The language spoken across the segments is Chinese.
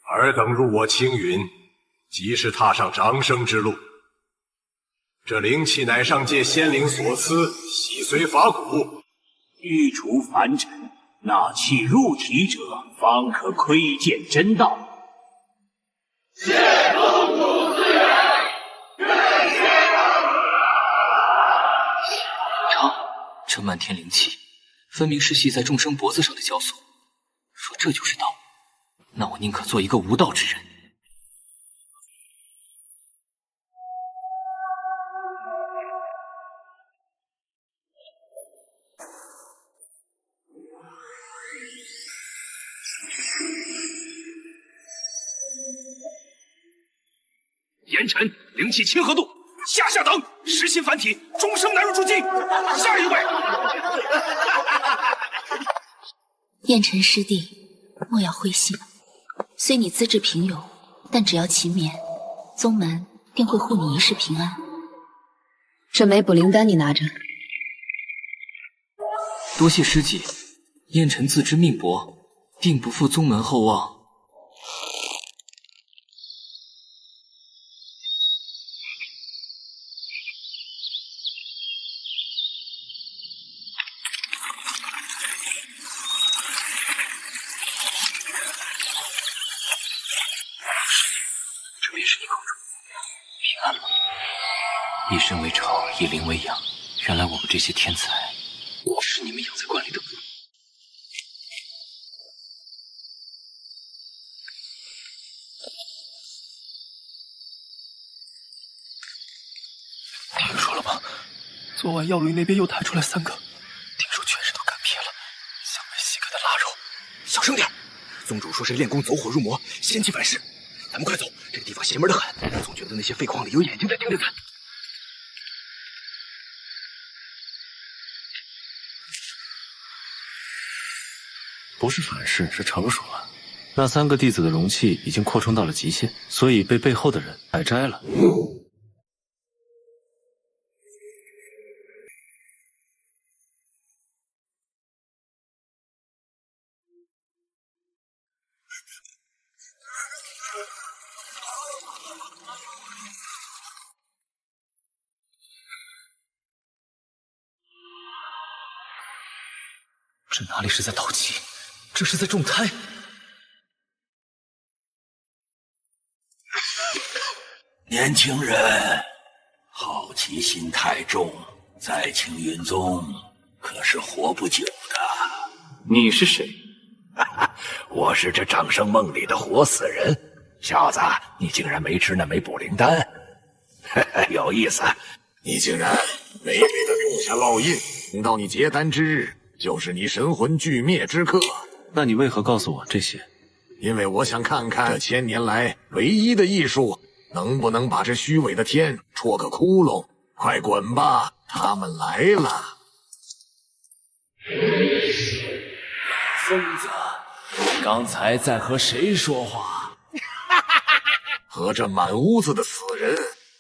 尔等入我青云，即是踏上长生之路。这灵气乃上界仙灵所赐，细随法骨，欲除凡尘，纳气入体者，方可窥见真道。谢公主之言，愿谢长，这漫天灵气，分明是系在众生脖子上的枷锁。若这就是道，那我宁可做一个无道之人。严尘，灵气亲和度，下等，实心凡体，终生难入诸境。下一位。燕尘师弟，莫要灰心。虽你资质平庸，但只要勤勉，宗门定会护你一世平安。这枚补灵丹你拿着。多谢师姐，燕尘自知命薄，定不负宗门厚望。以身为朝，以灵为养。原来我们这些天才，是你们养在罐里的蛊。听说了吗？昨晚药炉那边又抬出来3个，听说全身都干瘪了，像被吸干的腊肉。小声点！宗主说是炼功走火入魔，仙气反噬。咱们快走，这个地方邪门的很，总觉得那些废矿里有眼睛在盯着咱。不是反噬，是成熟了。那3个弟子的容器已经扩充到了极限，所以被背后的人采摘了。这哪里是在淘气，这是在种胎。年轻人，好奇心太重，在青云宗可是活不久的。你是谁？我是这长生梦里的活死人。小子，你竟然没吃那枚补灵丹，有意思。你竟然美美的种下烙印，等到你结丹之日，就是你神魂俱灭之刻。那你为何告诉我这些？因为我想看看这1000年来唯一的艺术，能不能把这虚伪的天戳个窟窿。快滚吧，他们来了。疯子，你刚才在和谁说话？和这满屋子的死人。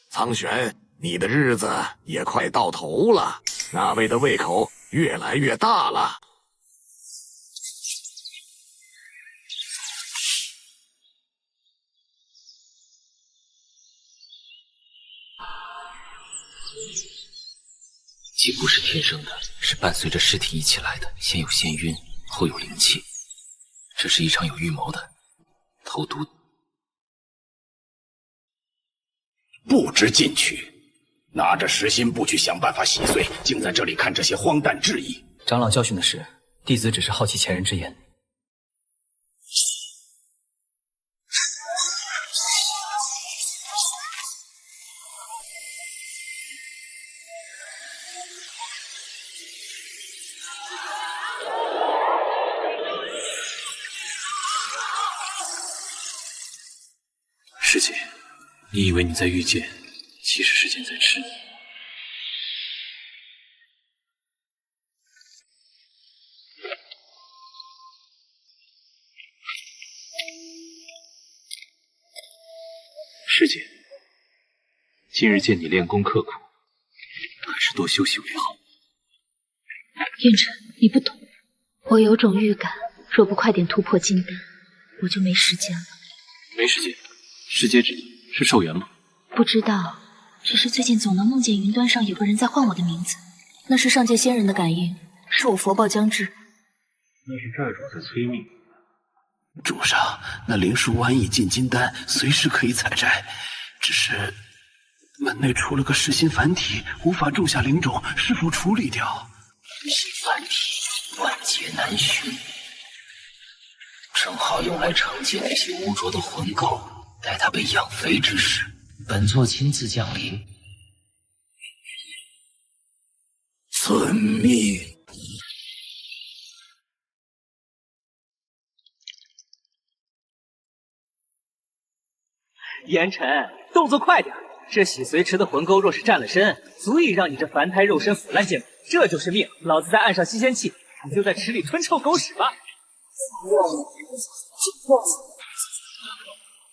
苍玄，你的日子也快到头了，那位的胃口越来越大了。既不是天生的，是伴随着尸体一起来的，先有眩晕，后有灵气。这是一场有预谋的投毒。不知进取，拿着实心不去想办法洗碎，竟在这里看这些荒诞质疑。长老教训的是，弟子只是好奇前人之言。师姐，你以为你在御剑，其实是剑在吃你。师姐，今日见你练功刻苦，还是多休息为好。燕晨，你不懂，我有种预感，若不快点突破金丹，我就没时间了。没时间？是截止，是寿元吗？不知道，只是最近总能梦见云端上有个人在唤我的名字，那是上界仙人的感应，是我佛报将至。那是寨主在催命。主上，那灵树湾已进金丹，随时可以采摘。只是门内出了个噬心凡体，无法种下灵种，是否处理掉？噬心凡体万劫难寻，正好用来惩戒那些污浊的魂垢，待它被养肥之时，本座亲自降临。遵命。烟尘，动作快点！这洗髓池的魂钩若是占了身，足以让你这凡胎肉身腐烂见底。这就是命！老子在岸上吸仙气，你就在池里吞臭狗屎吧！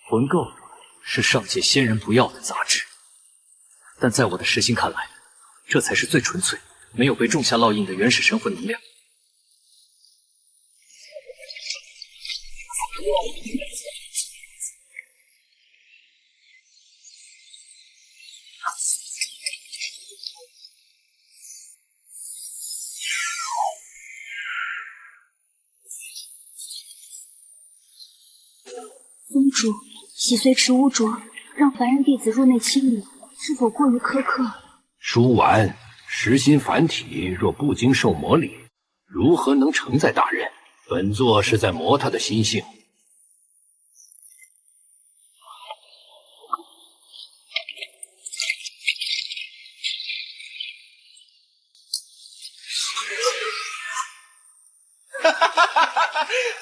魂垢是上界仙人不要的杂质，但在我的实心看来，这才是最纯粹、没有被种下烙印的原始神魂能量。宗主，洗髓池污浊，让凡人弟子入内清理，是否过于苛刻？书完，实心凡体若不经受磨砺，如何能承载大任？本座是在磨他的心性。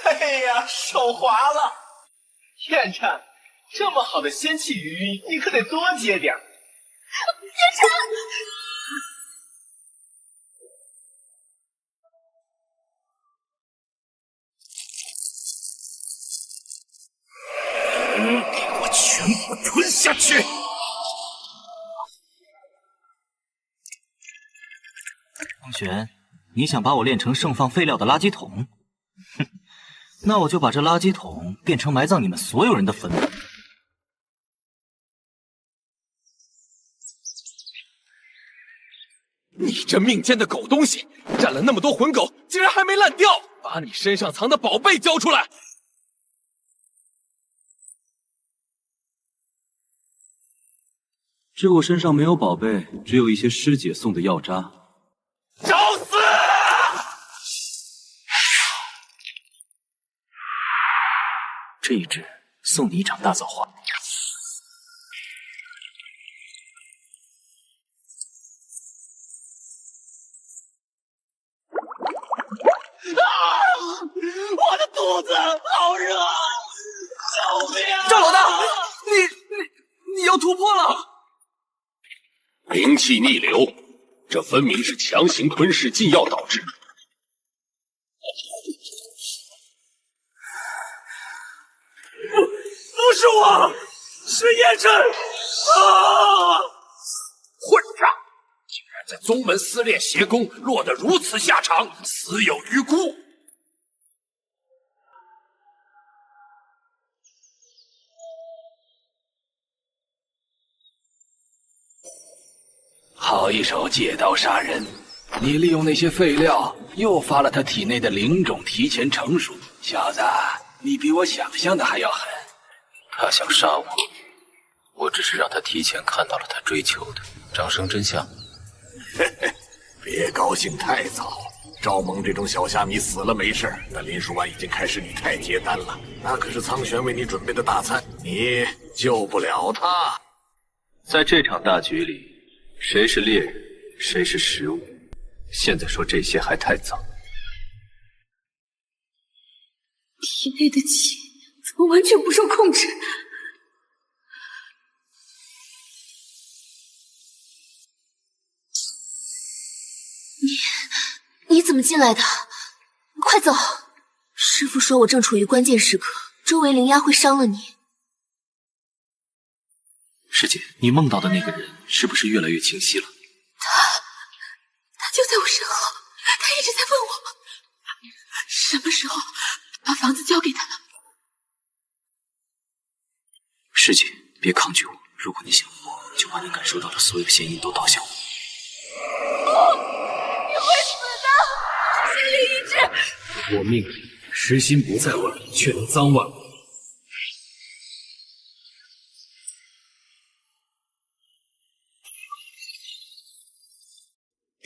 哎呀，手滑了！燕琛，这么好的仙气鱼，你可得多接点。燕琛，给我全部吞下去！苍玄，你想把我练成盛放废料的垃圾桶？哼，那我就把这垃圾桶变成埋葬你们所有人的坟墓。你这命贱的狗东西，占了那么多魂狗，竟然还没烂掉！把你身上藏的宝贝交出来！知我身上没有宝贝，只有一些师姐送的药渣。找死！这一支送你一场大造化。我的肚子好热，救命啊！赵老大，你要突破了！灵气逆流，这分明是强行吞噬禁药导致。不是我，是燕琛！啊！混账！竟然在宗门私练邪功，落得如此下场，死有余辜。好一手借刀杀人！你利用那些废料，诱发了他体内的灵种提前成熟。小子，你比我想象的还要狠。他想杀我，我只是让他提前看到了他追求的掌声真相。嘿嘿，别高兴太早。赵猛这种小虾米死了没事，但林书安已经开始拟态接单了，那可是苍玄为你准备的大餐，你救不了他。在这场大局里，谁是猎人，谁是食物？现在说这些还太早。体内的气怎么完全不受控制？你怎么进来的？快走！师父说我正处于关键时刻，周围灵压会伤了你。师姐，你梦到的那个人是不是越来越清晰了？他就在我身后，他一直在问我，什么时候把房子交给他了。师姐，别抗拒我，如果你想活，就把你感受到的所有仙音都倒向我。你会死的，心灵一致。我命令，实心不在万里，却能脏万物。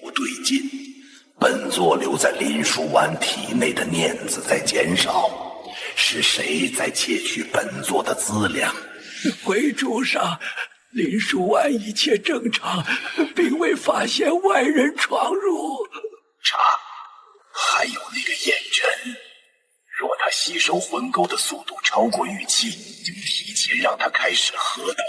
不对劲，本座留在林书丸体内的念子在减少，是谁在窃取本座的资粮？回主上，林书丸一切正常，并未发现外人闯入。还有那个燕尘，若他吸收魂钩的速度超过预期，就提前让他开始河道。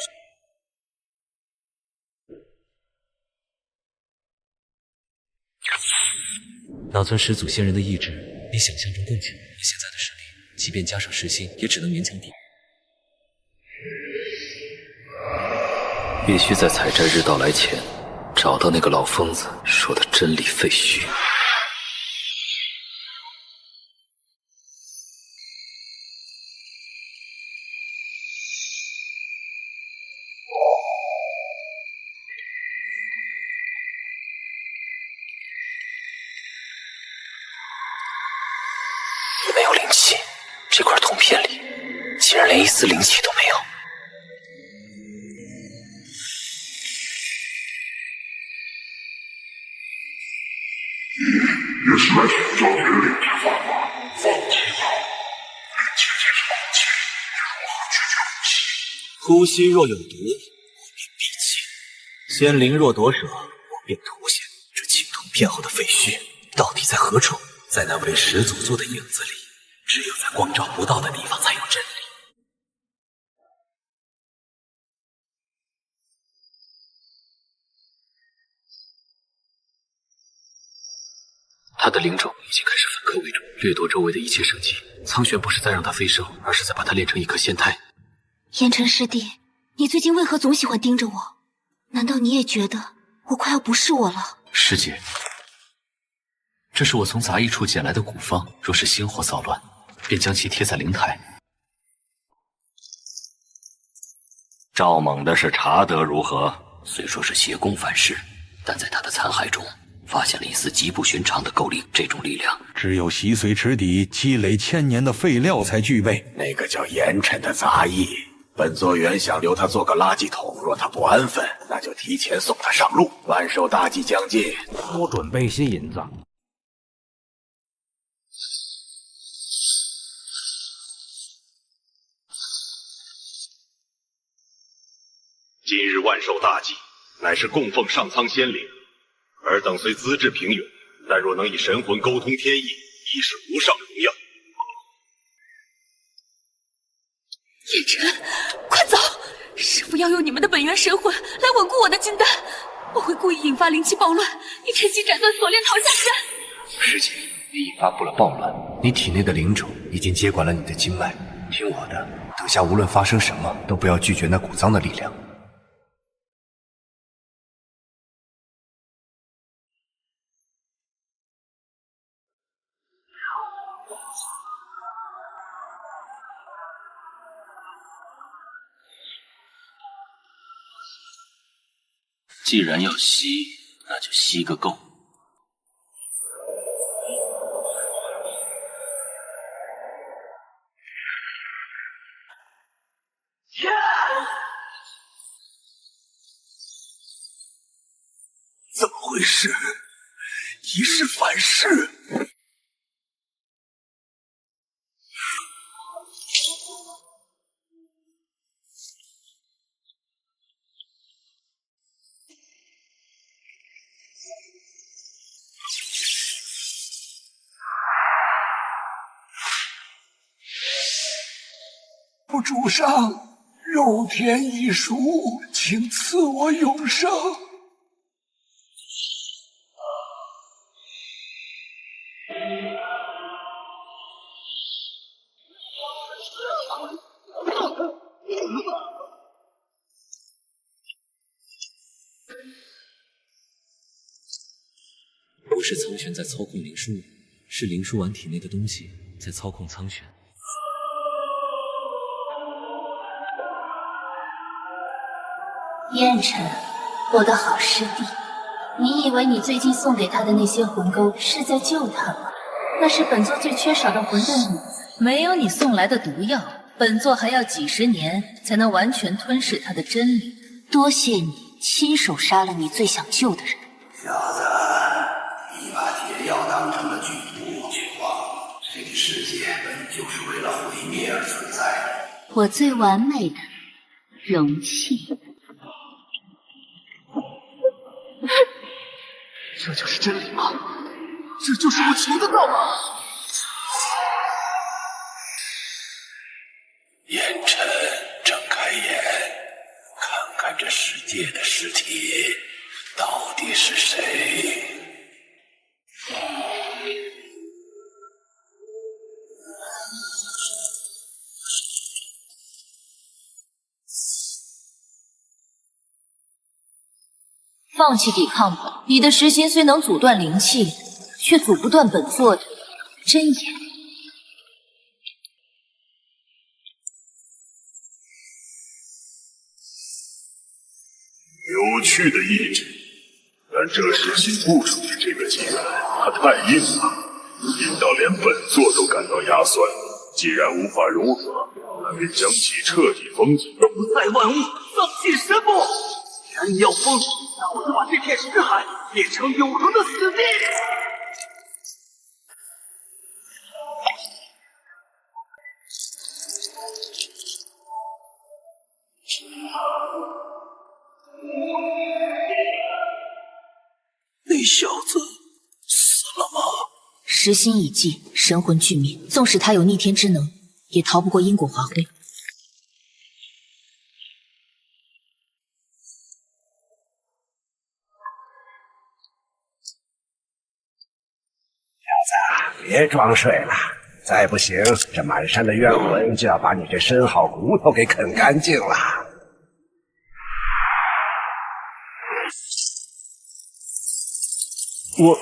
那尊始祖仙人的意志比想象中更强，以现在的实力，即便加上实心，也只能勉强抵。必须在采摘日到来前，找到那个老疯子说的真理废墟。没有灵气，这块铜片里竟然连一丝灵气都没有。也是来寻找原灵之法吧？放弃吧，灵气即是空气，你如何拒绝武器？呼吸若有毒，我便闭气；仙灵若夺舍，我便凸显。这青铜片后的废墟到底在何处？在那位始祖座的影子里，只有在光照不到的地方才有真理。他的灵种已经开始反客为主，掠夺周围的一切生机。苍玄不是在让他飞升，而是在把他炼成一颗仙胎。燕尘师弟，你最近为何总喜欢盯着我？难道你也觉得我快要不是我了？师姐，这是我从杂役处捡来的古方，若是仙火骚乱，便将其贴在灵台。赵猛的是查得如何？虽说是邪功反噬，但在他的残骸中发现了一丝极不寻常的勾灵，这种力量只有洗髓池底积累1000年的废料才具备。那个叫严琛的杂役，本座原想留他做个垃圾桶，若他不安分，那就提前送他上路。万寿大计将近，多准备些银子。今日万寿大计，乃是供奉上苍仙灵。尔等虽资质平庸，但若能以神魂沟通天意，已是无上荣耀。燕尘，快走！师父要用你们的本源神魂来稳固我的金丹，我会故意引发灵气暴乱，你趁机斩断锁链逃下山。师姐，你引发不了暴乱，你体内的灵种已经接管了你的经脉。听我的，等下无论发生什么，都不要拒绝那古脏的力量。既然要吸，那就吸个够。怎么回事？一世反噬！主上，肉田已熟，请赐我永生。是苍玄在操控灵书，是灵书丸体内的东西在操控苍玄。燕尘，我的好师弟，你以为你最近送给他的那些魂钩是在救他吗？那是本座最缺少的魂蛋引子，没有你送来的毒药，本座还要几十年才能完全吞噬他的真理。多谢你亲手杀了你最想救的人。小子，你把解药当成了剧毒去忘，这个世界本就是为了毁灭而存在的。我最完美的容器。这就是真理吗？这就是我求的道吗？燕尘，睁开眼，看看这世界的尸体到底是谁？放弃抵抗吧，你的实心虽能阻断灵气，却阻不断本座的真言。有趣的意志，但这实心不属于这个纪元，它太硬了，硬到连本座都感到压酸。既然无法融合，那便将其彻底封禁。不在万物，丧尽神魔。既然你要封，那我就把这片石海变成永恒的死地。那小子死了吗？时心已尽，神魂俱灭。纵使他有逆天之能，也逃不过因果划归。小子，别装睡了，再不行，这满山的怨魂就要把你这身好骨头给啃干净了。我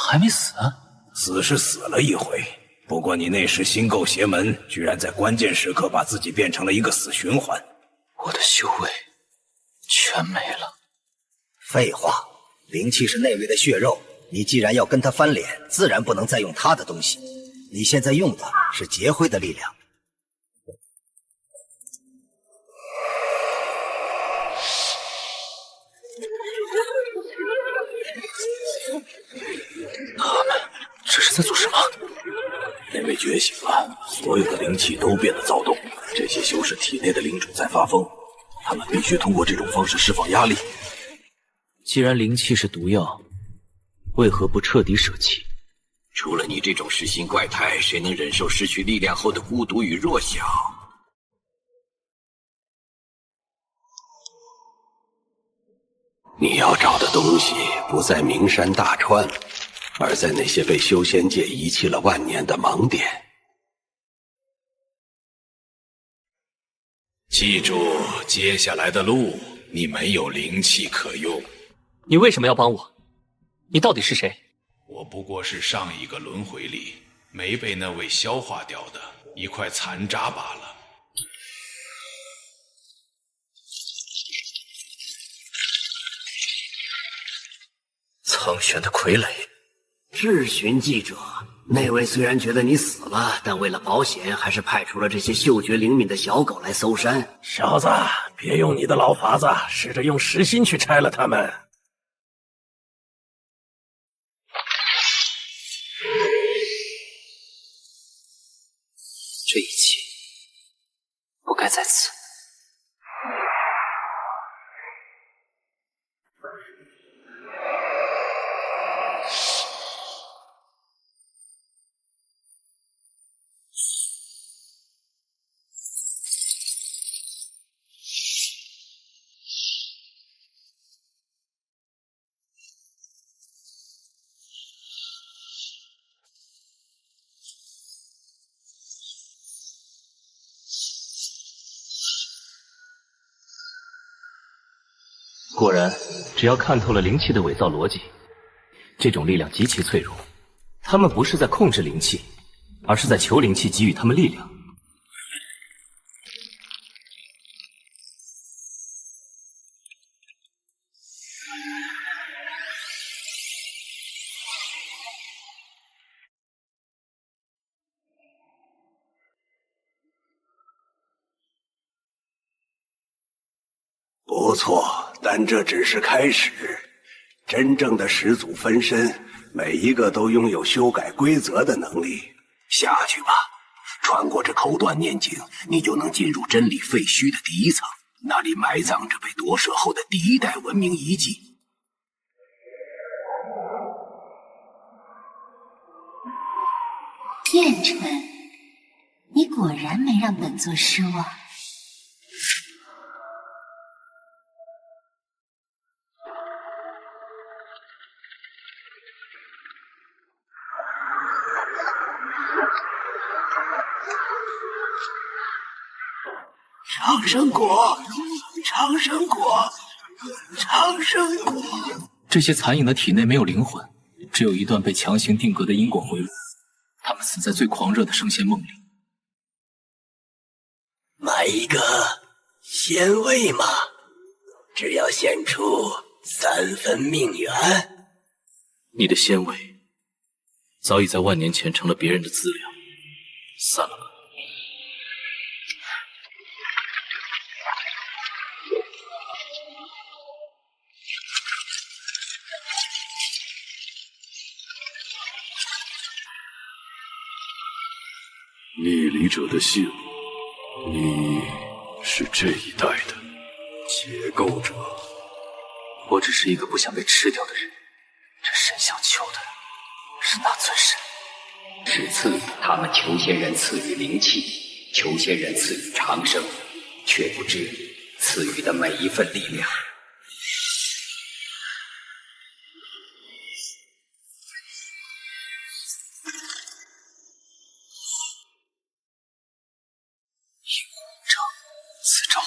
还没死啊？死是死了一回，不过你那时心够邪门，居然在关键时刻把自己变成了一个死循环。我的修为全没了。废话，灵气是内卫的血肉，你既然要跟他翻脸，自然不能再用他的东西。你现在用的是劫灰的力量。他们这是在做什么？那位觉醒了，所有的灵气都变得躁动，这些修士体内的灵种在发疯，他们必须通过这种方式释放压力。既然灵气是毒药，为何不彻底舍弃？除了你这种实心怪胎，谁能忍受失去力量后的孤独与弱小？你要找的东西不在名山大川，而在那些被修仙界遗弃了万年的盲点。记住，接下来的路你没有灵气可用。你为什么要帮我？你到底是谁？我不过是上一个轮回里没被那位消化掉的一块残渣罢了。苍玄的傀儡，质询记者，那位虽然觉得你死了，但为了保险，还是派出了这些嗅觉灵敏的小狗来搜山。小子，别用你的老法子，试着用实心去拆了他们。这一切不该在此。果然，只要看透了灵气的伪造逻辑，这种力量极其脆弱，他们不是在控制灵气，而是在求灵气给予他们力量。不错，但这只是开始。真正的始祖分身，每一个都拥有修改规则的能力。下去吧，穿过这口段念境，你就能进入真理废墟的第一层，那里埋葬着被夺舍后的第一代文明遗迹。燕尘，你果然没让本座失望。长生果，长生果，长生果。这些残影的体内没有灵魂，只有一段被强行定格的因果回路。他们死在最狂热的升仙梦里。买一个仙位嘛，只要献出3分命元。你的仙位早已在万年前成了别人的资料，散了吧。逆离者的信，你是这一代的解构者。我只是一个不想被吃掉的人，这神想求的是那尊神。此次他们求仙人赐予灵气，求仙人赐予长生，却不知赐予的每一份力量。此招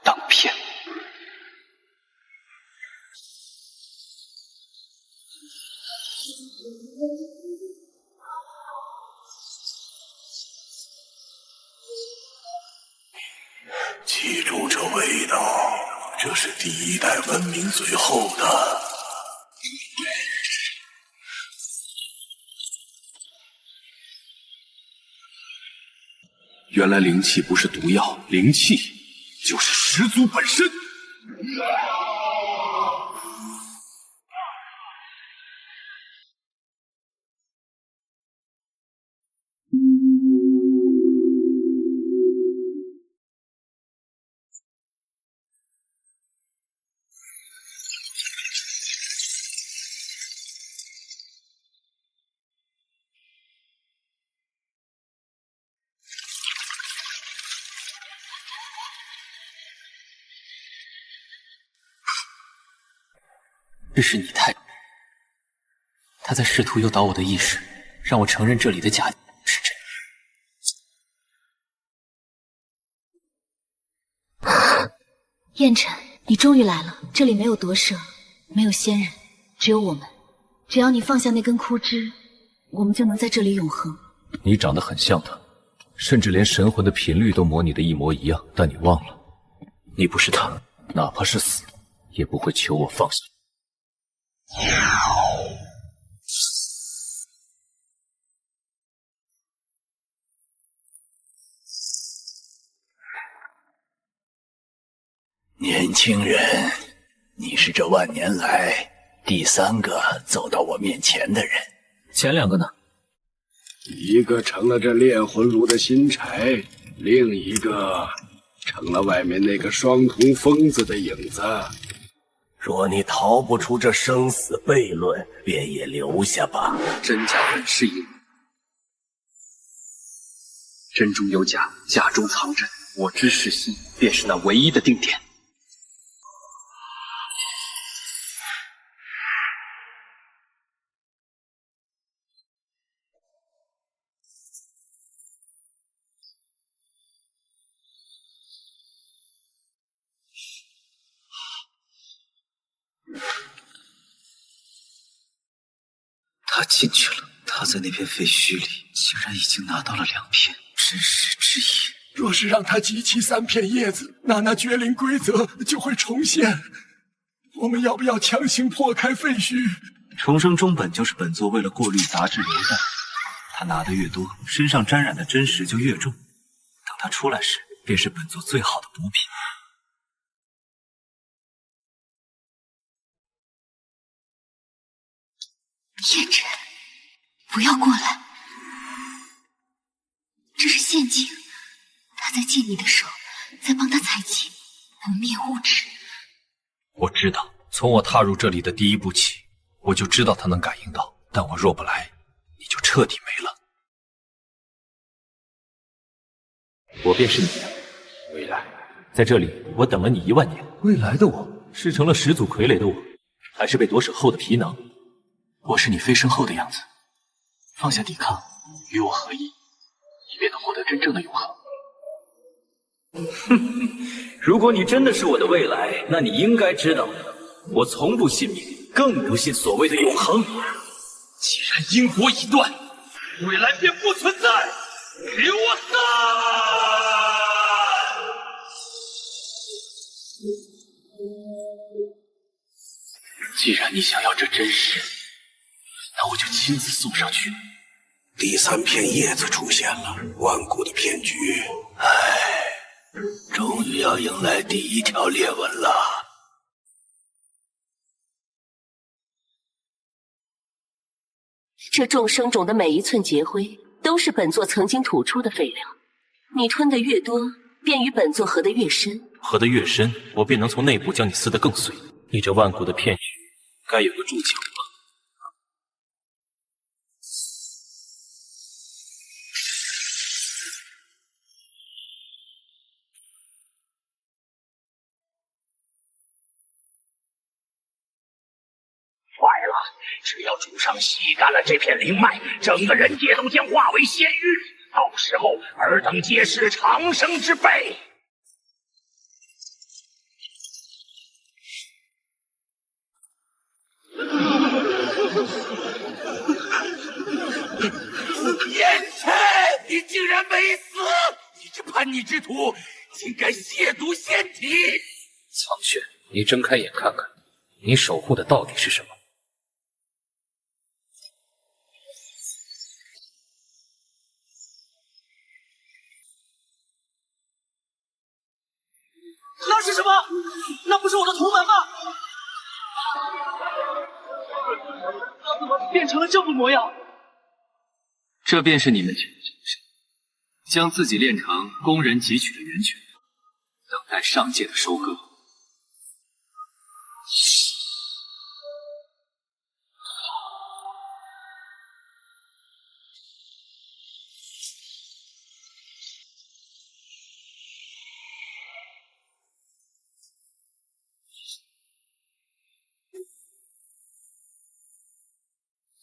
当骗。记住这味道，这是第一代文明最后的。原来灵气不是毒药，灵气就是始祖本身。这是你太……他在试图诱导我的意识，让我承认这里的假是真。燕尘，你终于来了。这里没有夺舍，没有仙人，只有我们。只要你放下那根枯枝，我们就能在这里永恒。你长得很像他，甚至连神魂的频率都模拟的一模一样。但你忘了，你不是他，哪怕是死，也不会求我放下。年轻人，你是这万年来第3个走到我面前的人。前2个呢？一个成了这炼魂炉的新柴，另一个成了外面那个双瞳疯子的影子。若你逃不出这生死悖论，便也留下吧。真假本是一，真中有假，假中藏真。我知是心，便是那唯一的定点。他进去了，他在那片废墟里竟然已经拿到了2片真实之翼。若是让他集齐3片叶子，那绝灵规则就会重现。我们要不要强行破开废墟？重生中本就是本座为了过滤杂质留的，他拿的越多，身上沾染的真实就越重。等他出来时，便是本座最好的补品。叶辰，不要过来，这是陷阱。他在借你的手，在帮他采集不灭物质。我知道，从我踏入这里的第一步起，我就知道他能感应到。但我若不来，你就彻底没了。我便是你的未来，在这里我等了你1万年。未来的我，是成了始祖傀儡的我，还是被夺舍后的皮囊？我是你飞升后的样子，放下抵抗，与我合一，你便能获得真正的永恒。如果你真的是我的未来，那你应该知道，我从不信命，更不信所谓的永恒。既然因果已断，未来便不存在，给我散！既然你想要这真实，那我就亲自送上去。第3片叶子出现了，万古的骗局。终于要迎来第1条裂纹了。这众生种的每一寸节灰，都是本座曾经吐出的废料。你吞得越多，便与本座合得越深。合得越深，我便能从内部将你撕得更碎。你这万古的骗局，该有个注脚吧？坏了！只要主上吸干了这片灵脉，整个人界都将化为仙域。到时候，尔等皆是长生之辈。燕晨，你竟然没死！你这叛逆之徒，竟敢亵渎仙体！苍玄，你睁开眼看看，你守护的到底是什么？那是什么？那不是我的同门吗？他怎么变成了这副模样？这便是你们将自己炼成供人汲取的源泉，等待上界的收割。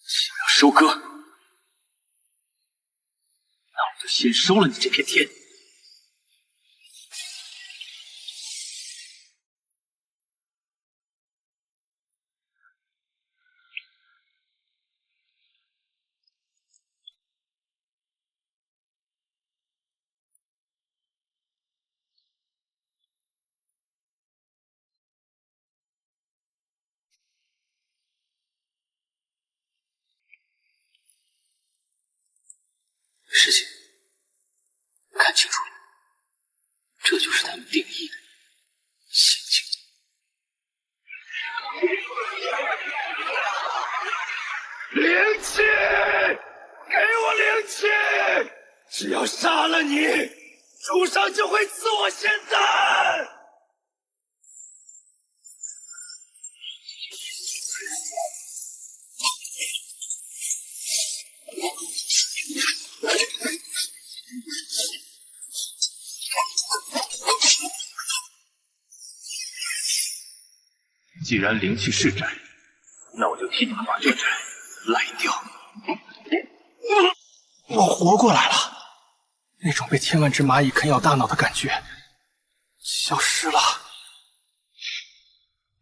想要收割，那我就先收了你这片天。师姐，看清楚了，这就是他们定义的陷阱。灵气，给我灵气！只要杀了你，主上就会赐我仙丹。既然灵气是债，那我就替你们把这债赖掉。我活过来了，那种被千万只蚂蚁啃咬大脑的感觉消失了。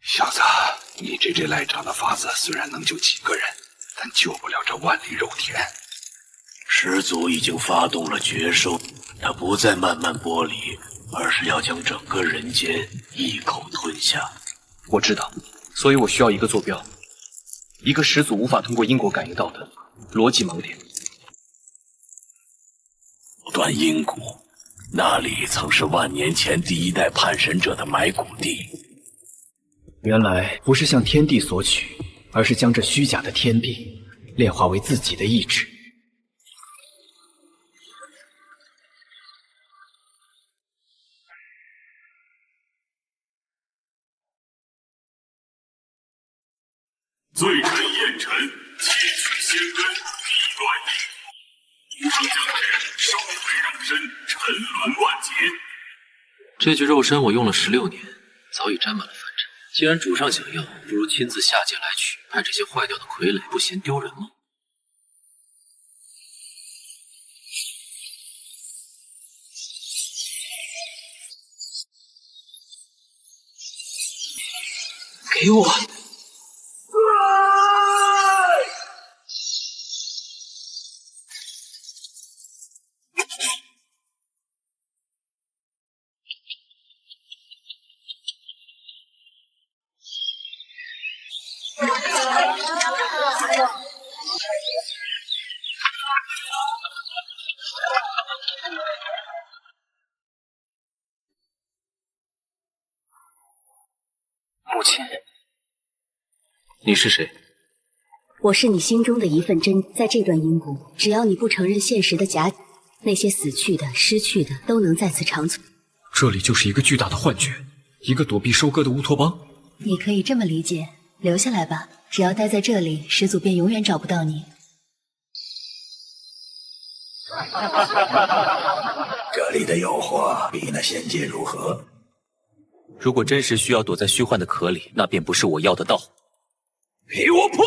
小子，你这赖账的法子虽然能救几个人，但救不了这万里肉田。始祖已经发动了绝收，他不再慢慢剥离，而是要将整个人间一口吞下。我知道，所以我需要一个坐标，一个始祖无法通过因果感应到的逻辑盲点。断阴谷，那里曾是万年前第一代叛神者的埋骨地。原来不是向天地索取，而是将这虚假的天地炼化为自己的意志。罪臣厌臣，窃取仙根，弊乱阴谷，主上将至，收回肉身，沉沦万劫。这具肉身我用了16年，早已沾满了凡尘。既然主上想要，不如亲自下界来取，派这些坏掉的傀儡，不嫌丢人吗？给我！母亲，你是谁？我是你心中的一份真。在这段阴谷，只要你不承认现实的假，那些死去的、失去的都能在此长存。这里就是一个巨大的幻觉，一个躲避收割的乌托邦。你可以这么理解，留下来吧。只要待在这里，始祖便永远找不到你。这里的诱惑比那仙界如何？如果真实需要躲在虚幻的壳里，那便不是我要的道。给我破！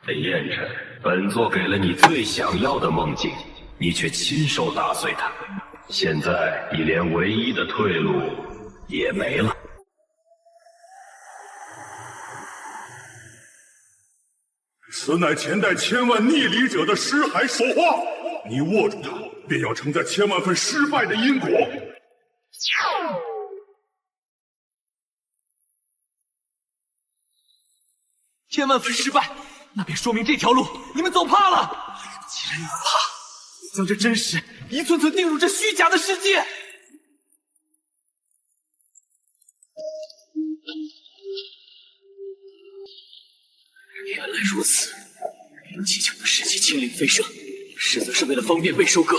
燕尘，本座给了你最想要的梦境，你却亲手打碎它。现在你连唯一的退路也没了。此乃前代千万逆离者的尸骸手画，你握住它，便要承载千万份失败的因果。千万份失败，那便说明这条路你们走怕了。既然你们怕，将这真实一寸寸钉入这虚假的世界。原来如此，灵气球的尸体轻灵飞升，实则是为了方便被收割；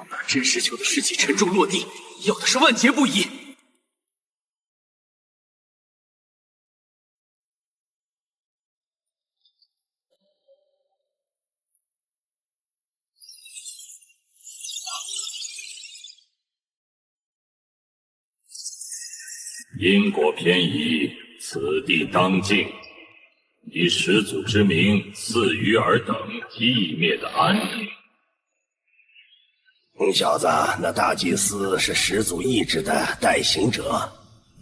而真实球的尸体沉重落地，要的是万劫不移。因果偏移，此地当尽。以始祖之名赐予尔等寂灭的安宁。小子，那大祭司是始祖意志的代行者，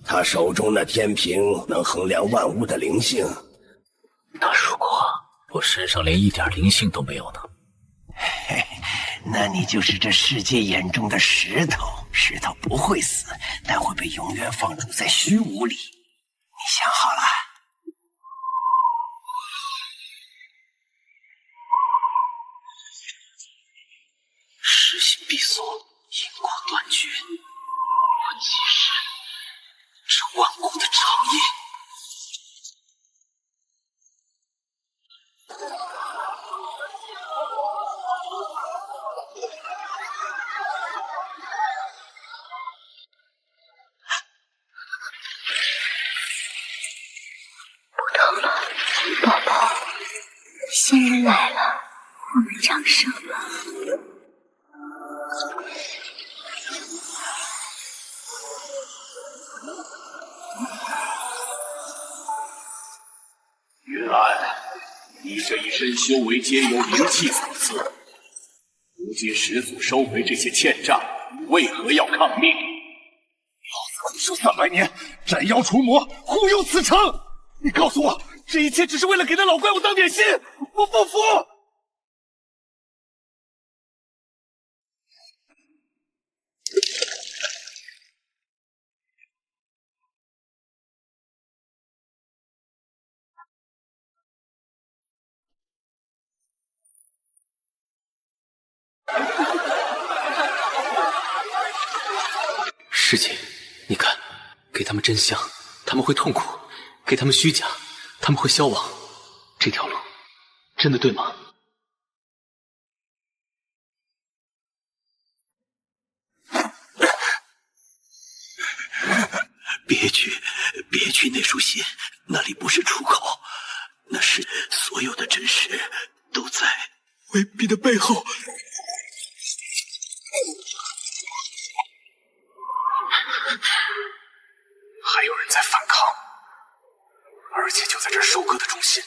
他手中那天平能衡量万物的灵性。那如果我身上连一点灵性都没有呢？嘿，那你就是这世界眼中的石头。石头不会死，但会被永远放逐在虚无里。你想好了？失心闭锁，因果断绝，我即是这万古的长夜。不疼了，宝宝，仙人来了，我们长生了。云安，你这一身修为皆由灵气所赐，如今始祖收回这些欠账，为何要抗命？老子苦修300年，斩妖除魔，护佑此城，你告诉我，这一切只是为了给那老怪物当点心？我不服！师姐，你看，给他们真相，他们会痛苦；给他们虚假，他们会消亡。这条路真的对吗？别去那束心，那里不是出口，那是所有的真实都在未必的背后。还有人在反抗，而且就在这收割的中心。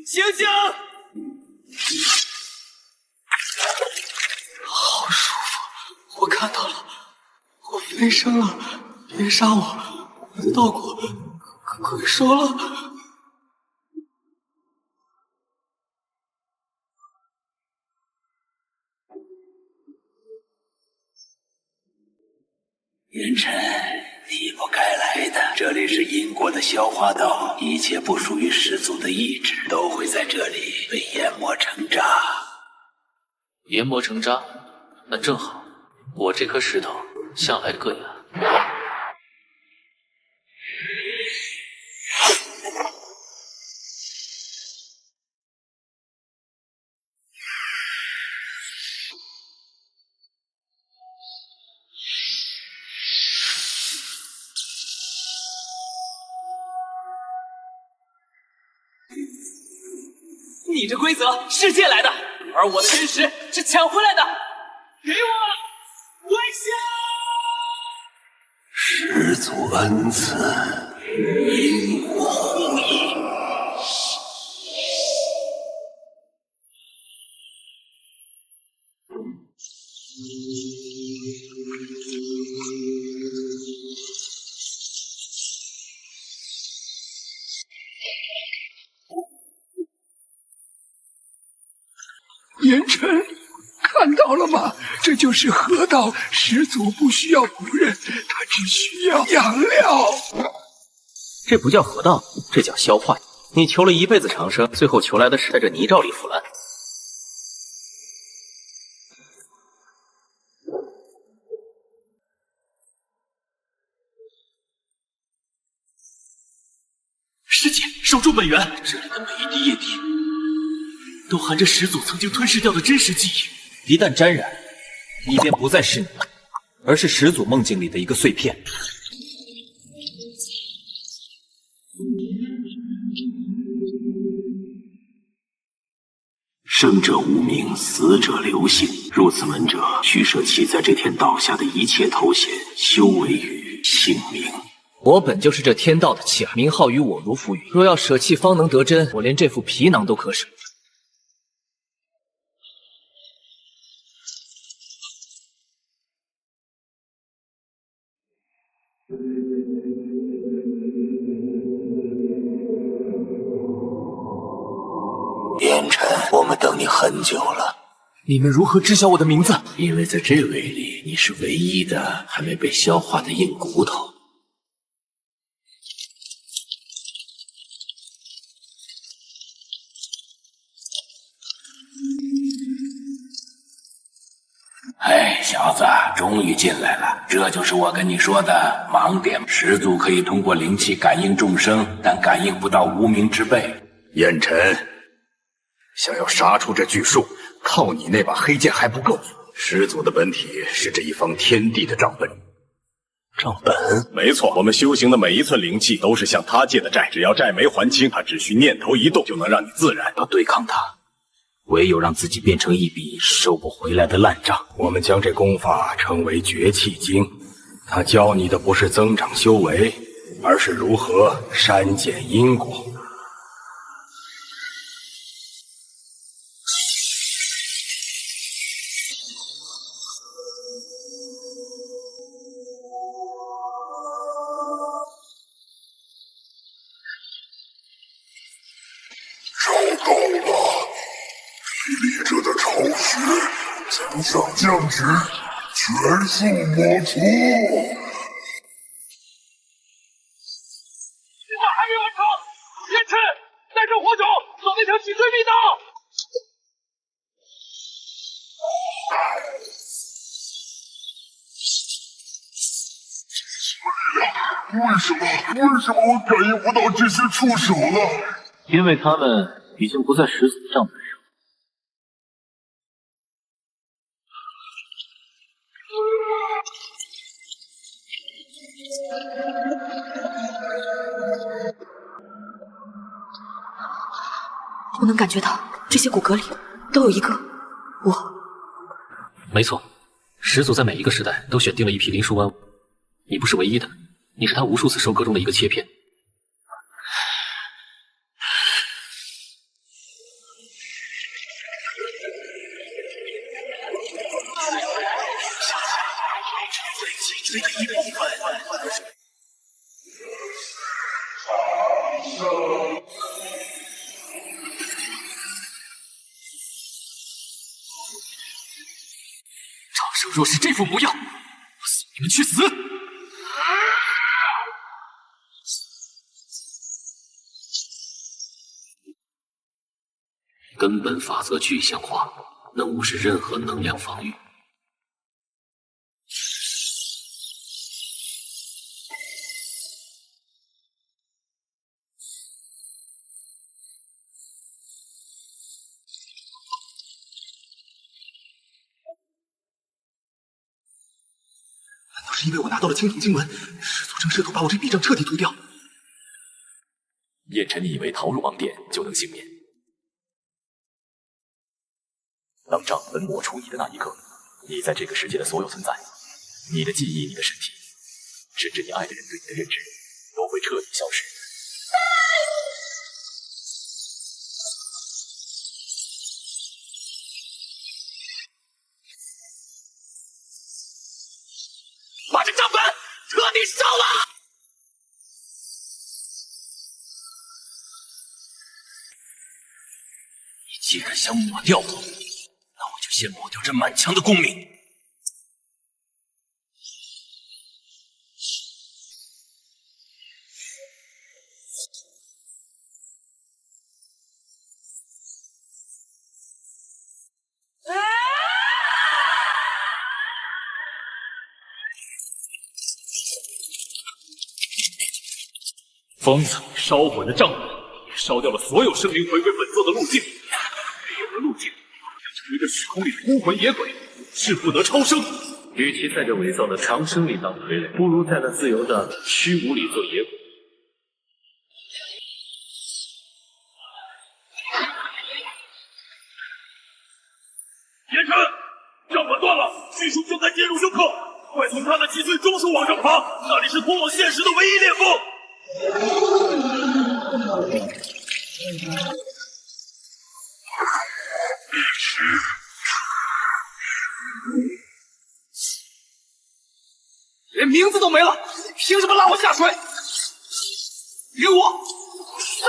醒醒！好舒服，我看到了，我飞升了！别杀我，我的道果快熟了。云晨，你不该来的。这里是因果的消化道，一切不属于始祖的意志都会在这里被研磨成渣。研磨成渣？那正好，我这颗石头向来硌牙。你这规则是借来的，而我的真实是抢回来的。给我微笑！始祖恩赐，因果呼应。言晨，看到了吗？这就是河道，始祖不需要仆人，他只需要养料。这不叫河道，这叫消化。你求了一辈子长生，最后求来的是在这泥沼里腐烂。师姐，守住本源，这里的每一滴液体都含着始祖曾经吞噬掉的真实记忆。一旦沾染，你便不再是你，而是始祖梦境里的一个碎片。生者无名，死者流姓。入此门者，须舍弃在这天道下的一切头衔，修为与姓名。我本就是这天道的弃儿，名号与我如浮云。若要舍弃方能得真，我连这副皮囊都可舍。烟尘，我们等你很久了。你们如何知晓我的名字？因为在这位里，你是唯一的还没被消化的硬骨头。哎，小子，终于进来了。这就是我跟你说的盲点。始祖可以通过灵气感应众生，但感应不到无名之辈。烟尘，想要杀出这巨树，靠你那把黑剑还不够。始祖的本体是这一方天地的账本。账本？没错，我们修行的每一寸灵气都是向他借的债，只要债没还清，他只需念头一动就能让你自燃。要对抗他，唯有让自己变成一笔收不回来的烂账。我们将这功法称为绝气经，它教你的不是增长修为，而是如何删减因果。向上降职，全数抹除。计划还没完成，燕琛，带上火种，走那条脊椎密道。为什么我感应不到这些触手了？因为他们已经不在始祖账本上。我能感觉到这些骨骼里都有一个我。没错，始祖在每一个时代都选定了一批灵树万物，你不是唯一的，你是他无数次收割中的一个切片。脊椎的一部分。长生若是这副模样，我送你们去死！根本法则具象化，能无视任何能量防御。是因为我拿到了青铜经文，始祖正试图把我这笔账彻底涂掉。燕琛，你以为逃入王殿就能幸免？当账本抹除你的那一刻，你在这个世界的所有存在，你的记忆、你的身体，甚至你爱的人对你的认知，都会彻底消失。把这账本彻底烧了！你既然想抹掉我，那我就先抹掉这满墙的功名。疯子，烧毁了账本，也烧掉了所有生灵回归本座的路径。没有了路径，就成为这虚空里的孤魂野鬼，是不得超生。与其在这伪造的长生里当傀儡，不如在那自由的虚无里做野鬼。燕琛，账本断了，虚数正在进入休克，快从他的脊椎中枢往上爬，那里是通往现实的唯一裂缝。连名字都没了，凭什么拉我下水？给我散！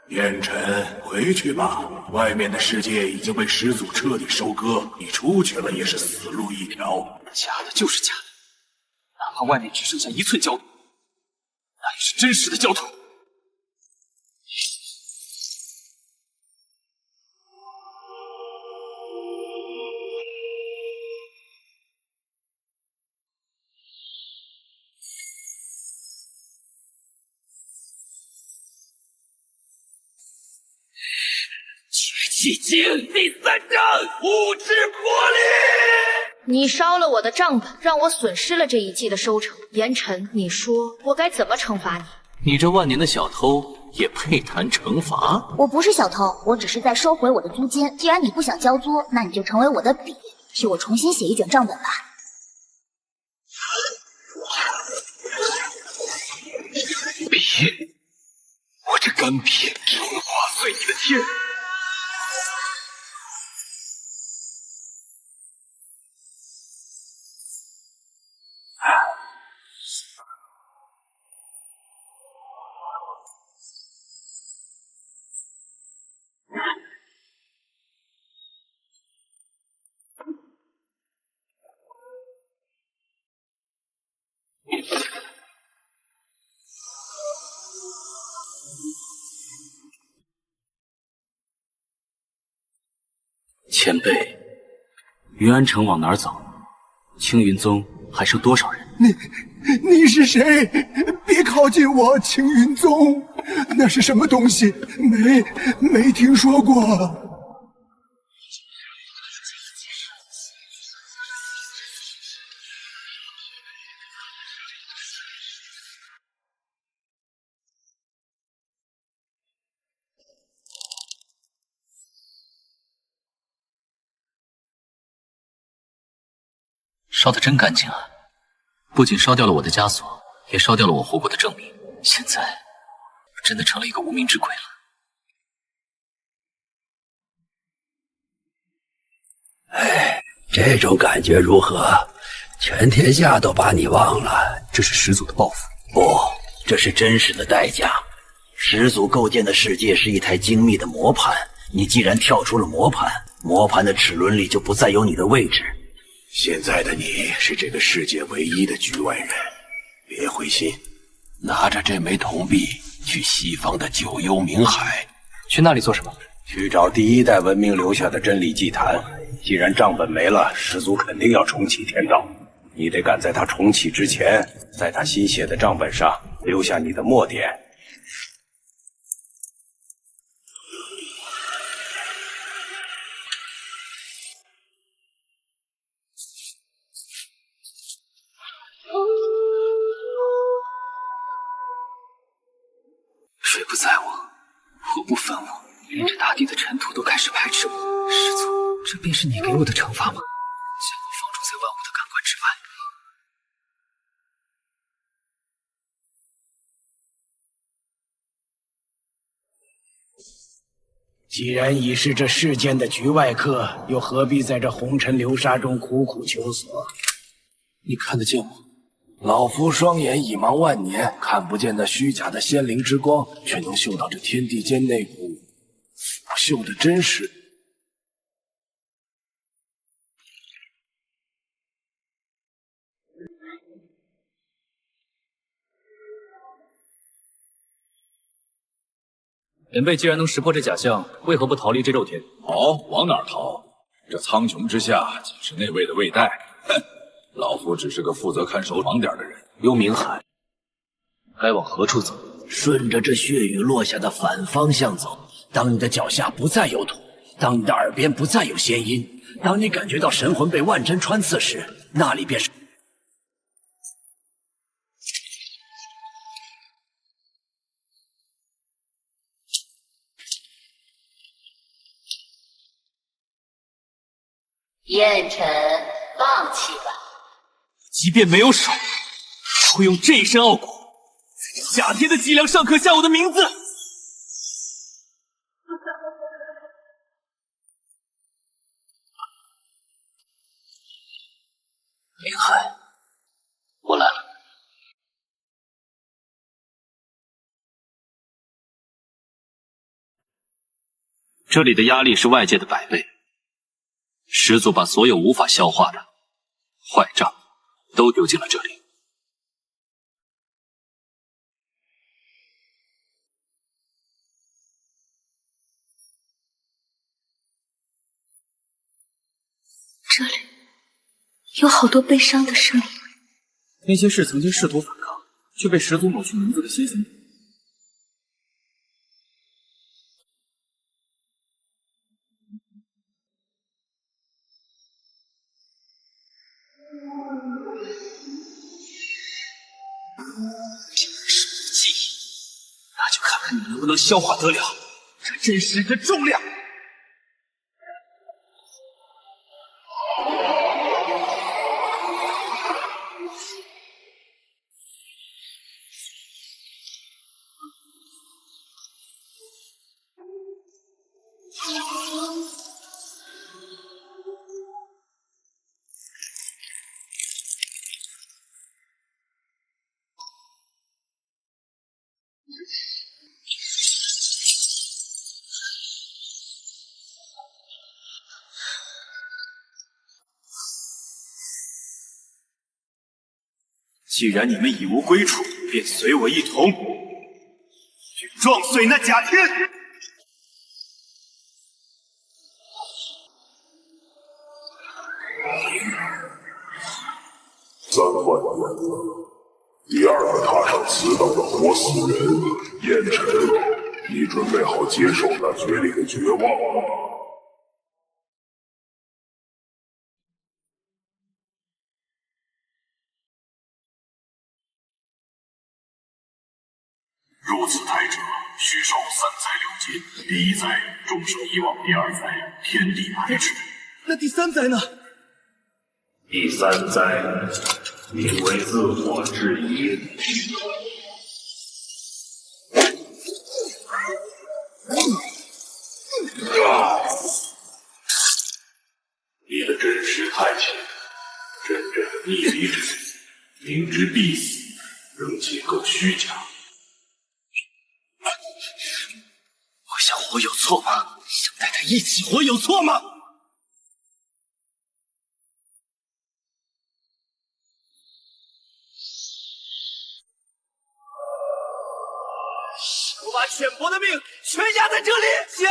燕琛，回去吧，外面的世界已经被始祖彻底收割，你出去了也是死路一条。假的就是假的，哪怕外面只剩下1寸焦土，那也是真实的焦土。绝技经第3章物质魄力。你烧了我的账本，让我损失了这一季的收成。严晨，你说我该怎么惩罚你？你这万年的小偷也配谈惩罚？我不是小偷，我只是在收回我的租金。既然你不想交租，那你就成为我的笔，替我重新写一卷账本吧。笔，我这干笔能划碎你的天！前辈，云安城往哪儿走？青云宗还剩多少人？你是谁？别靠近我！青云宗，那是什么东西？没听说过。烧得真干净啊！不仅烧掉了我的枷锁，也烧掉了我活过的证明。现在真的成了一个无名之鬼了。哎，这种感觉如何？全天下都把你忘了。这是始祖的报复。不，这是真实的代价。始祖构建的世界是一台精密的磨盘，你既然跳出了磨盘，磨盘的齿轮里就不再有你的位置。现在的你是这个世界唯一的局外人，别灰心，拿着这枚铜币去西方的九幽冥海。去那里做什么？去找第1代文明留下的真理祭坛。既然账本没了，始祖肯定要重启天道，你得赶在他重启之前，在他新写的账本上留下你的墨点。水不在我，火不焚我，连这大地的尘土都开始排斥我。师祖，这便是你给我的惩罚吗？将我放逐在万物的感官之外。既然已是这世间的局外客，又何必在这红尘流沙中苦苦求索？你看得见我？老夫双眼已盲万年，看不见那虚假的仙灵之光，却能嗅到这天地间那股腐朽的真实。前辈既然能识破这假象，为何不逃离这肉天？好，往哪儿逃？这苍穹之下，仅是那位的卫带。哼，老夫只是个负责看守网点的人。幽冥海，该往何处走？顺着这血雨落下的反方向走。当你的脚下不再有土，当你的耳边不再有仙音，当你感觉到神魂被万针穿刺时，那里便是。燕尘，放弃吧。即便没有手，也会用这一身傲骨，在这假天的脊梁上刻下我的名字。林海，我来了。这里的压力是外界的100倍。始祖把所有无法消化的坏账都丢进了这里，这里有好多悲伤的声音。那些是曾经试图反抗，却被始祖抹去名字的邪神。记忆，那就看看你能不能消化得了这真实的重量。既然你们已无归处，便随我一同去撞碎那假天！3万年了，第二个踏上此岛的活死人，燕尘，你准备好接受那绝里的绝望了吗？入此台者，须受3载6劫。第1载众生遗忘，第2载天地排斥。那第3载呢？第3载，名为自我之一。你的真实太浅，真正的逆离之人，明知必死，仍结构虚假。我想活有错吗？想带他一起活有错吗？我把浅薄的命全压在这里！加！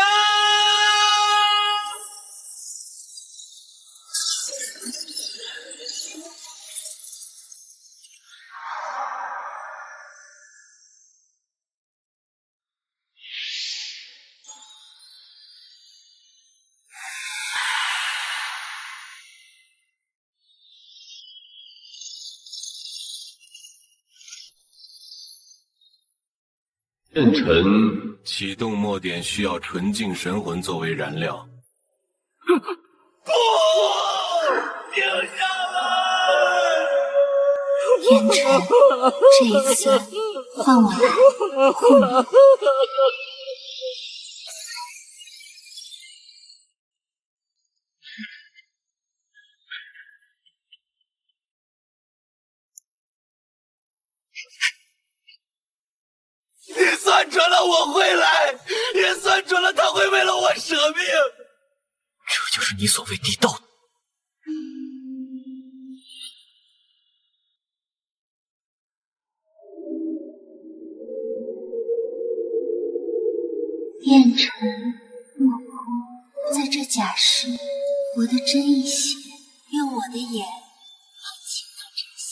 燕尘启动末点需要纯净神魂作为燃料。不，停下来！燕尘，这一次换我来护你。你算准了我会来，也算准了他会为了我舍命。这就是你所谓地道。燕尘，莫哭，在这假时，我的真意血用我的眼来倾看真相。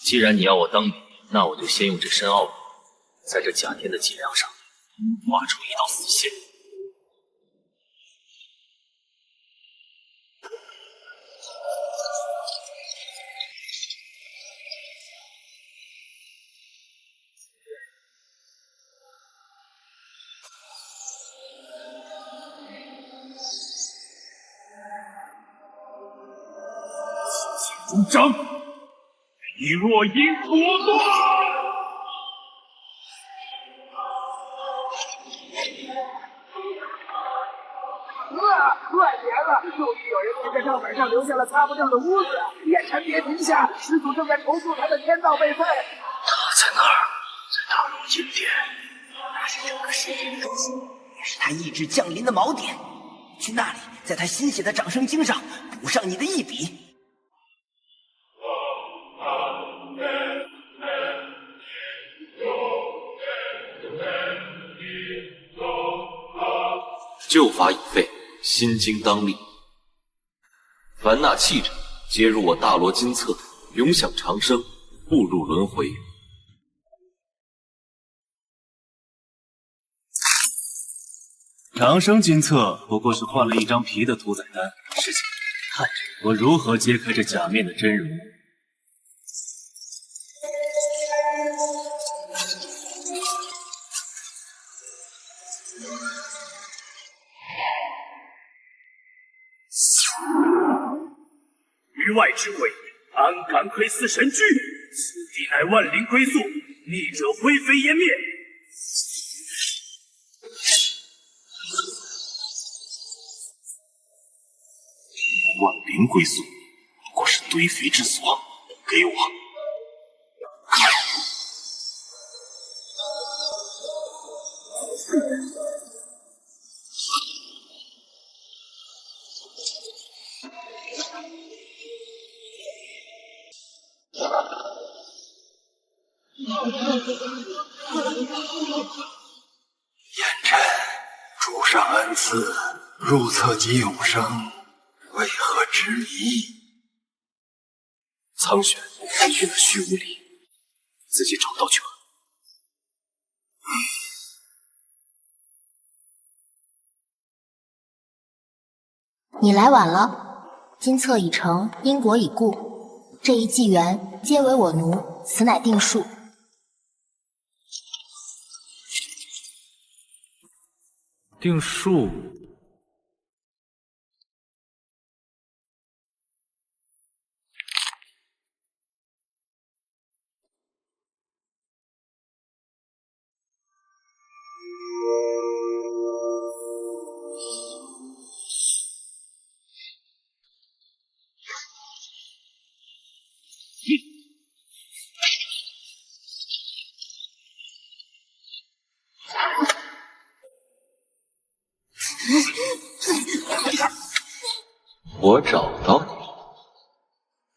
既然你要我当笔，那我就先用这深奥笔，在这假天的脊梁上画出一道死线。主张，以若因果断。快点了！终于有人在这账本上留下了擦不掉的污渍。燕尘别停下，始祖正在重塑他的天道备份。他在哪儿？在大陆经典。那是整个世界的中心，也是他意志降临的锚点。去那里，在他新写的掌声经上补上你的一笔。旧法已废，新经当立。凡纳弃者，皆入我大罗金册，永享长生，不入轮回。长生金册不过是换了一张皮的屠宰单，师姐，看着我如何揭开这假面的真容。域外之鬼，安敢窥私神居？此地乃万灵归宿，逆者灰飞烟灭。万灵归宿，不过是堆肥之所。给我看！燕尘，主上恩赐，入册即永生，为何执迷？苍玄去了虚无里，自己找到去吧。你来晚了，金册已成，因果已故，这一纪元皆为我奴，此乃定数。定数。我找到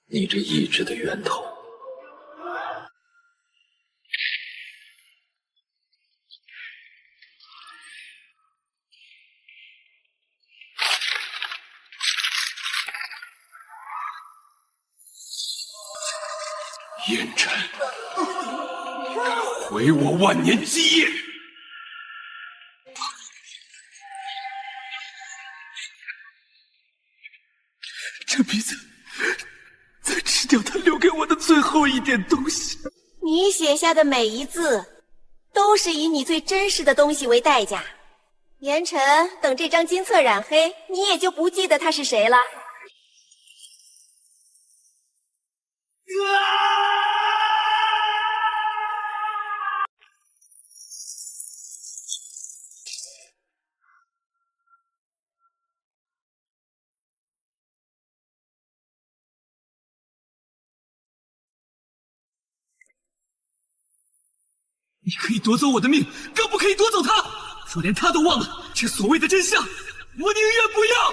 你，你这意志的源头。燕尘，你敢毁我万年基业！这鼻子再吃掉他留给我的最后一点东西。你写下的每一字，都是以你最珍视的东西为代价。言晨，等这张金册染黑，你也就不记得他是谁了。你可以夺走我的命，更不可以夺走他。若连他都忘了这所谓的真相，我宁愿不要。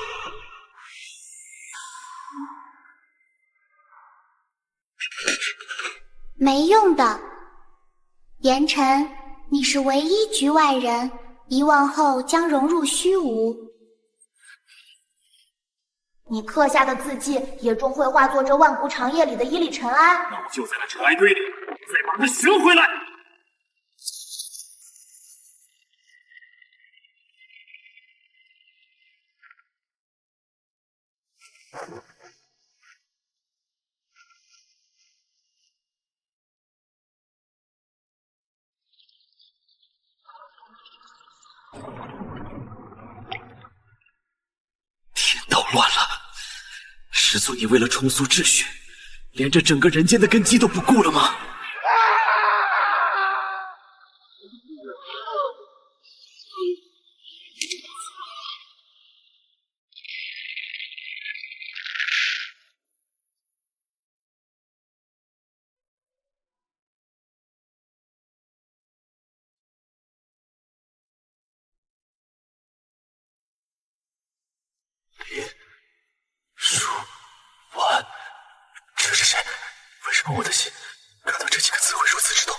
没用的，言晨，你是唯一局外人，遗忘后将融入虚无。你刻下的字迹，也终会化作这万古长夜里的一粒尘埃。那我就在那尘埃堆里，再把它寻回来。天道乱了，始祖你为了重塑秩序，连这整个人间的根基都不顾了吗？这是谁？为什么我的心看到这几个字会如此之痛？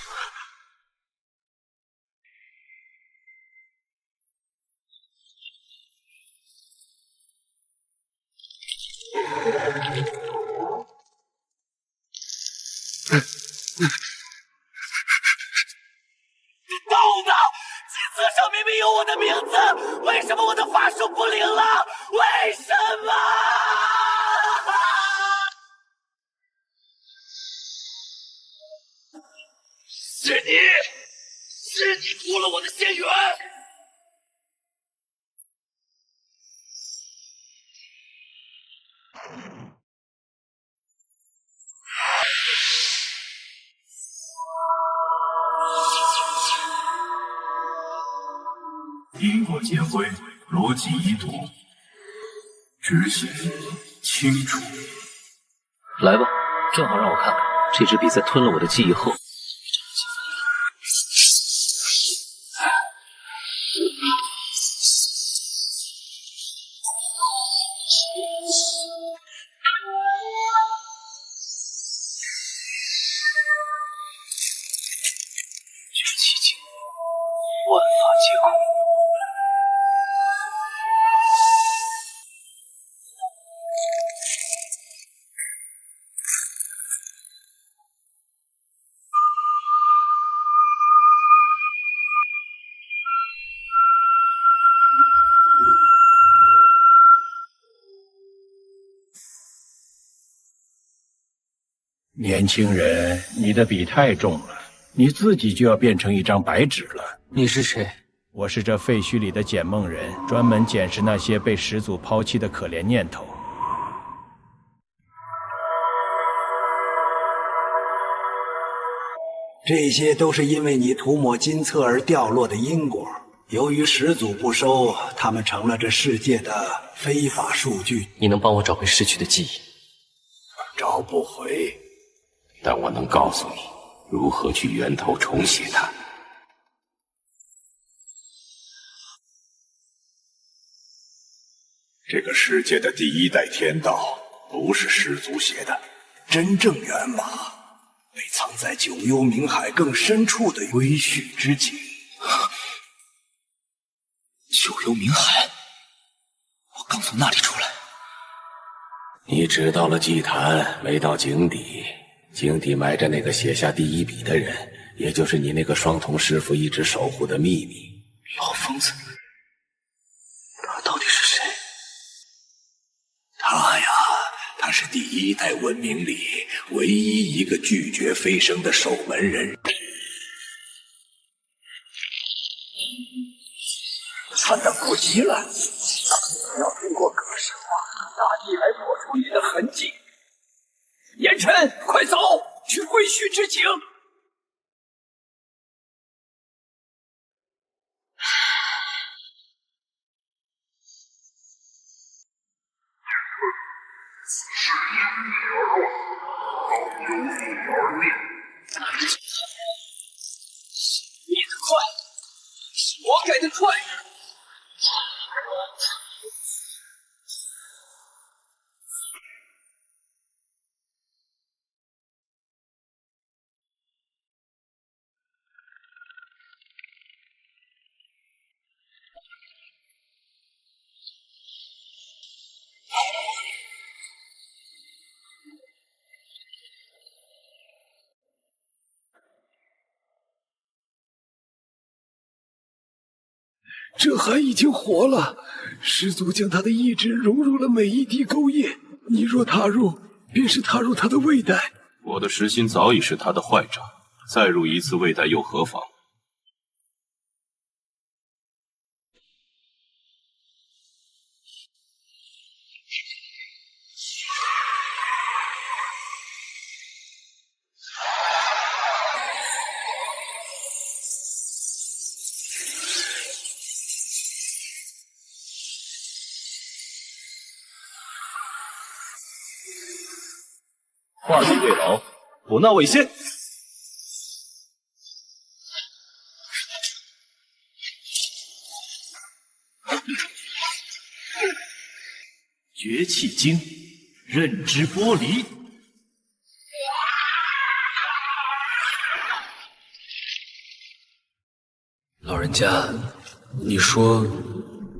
狗的！计册上明明有我的名字，为什么我的法术不灵了？为什么？是你夺了我的仙缘！因果皆回，逻辑一图，执行清楚。来吧，正好让我看看这支笔在吞了我的记忆后。绝气境，万法皆空。年轻人，你的笔太重了，你自己就要变成一张白纸了。你是谁？我是这废墟里的捡梦人，专门捡拾那些被始祖抛弃的可怜念头。这些都是因为你涂抹金册而掉落的因果。由于始祖不收，他们成了这世界的非法数据。你能帮我找回失去的记忆？找不回。但我能告诉你如何去源头重写它。这个世界的第一代天道不是始祖写的，真正源码被藏在九幽冥海更深处的微絮之井。九幽冥海，我刚从那里出来。你只到了祭坛，没到井底。井底埋着那个写下第一笔的人，也就是你那个双瞳师傅一直守护的秘密。老疯子，他到底是谁？他呀，他是第一代文明里唯一一个拒绝飞升的守门人。他等不及了，要通过格式化大地来抹除你的痕迹。严晨，快走，去归墟之井。你的快，是我改的快。这海已经活了，始祖将他的意志融入了每一滴勾液。你若踏入，便是踏入他的胃袋。我的实心早已是他的坏账，再入一次胃袋又何妨？画地为牢，不纳为先。绝气经，认知剥离。老人家，你说，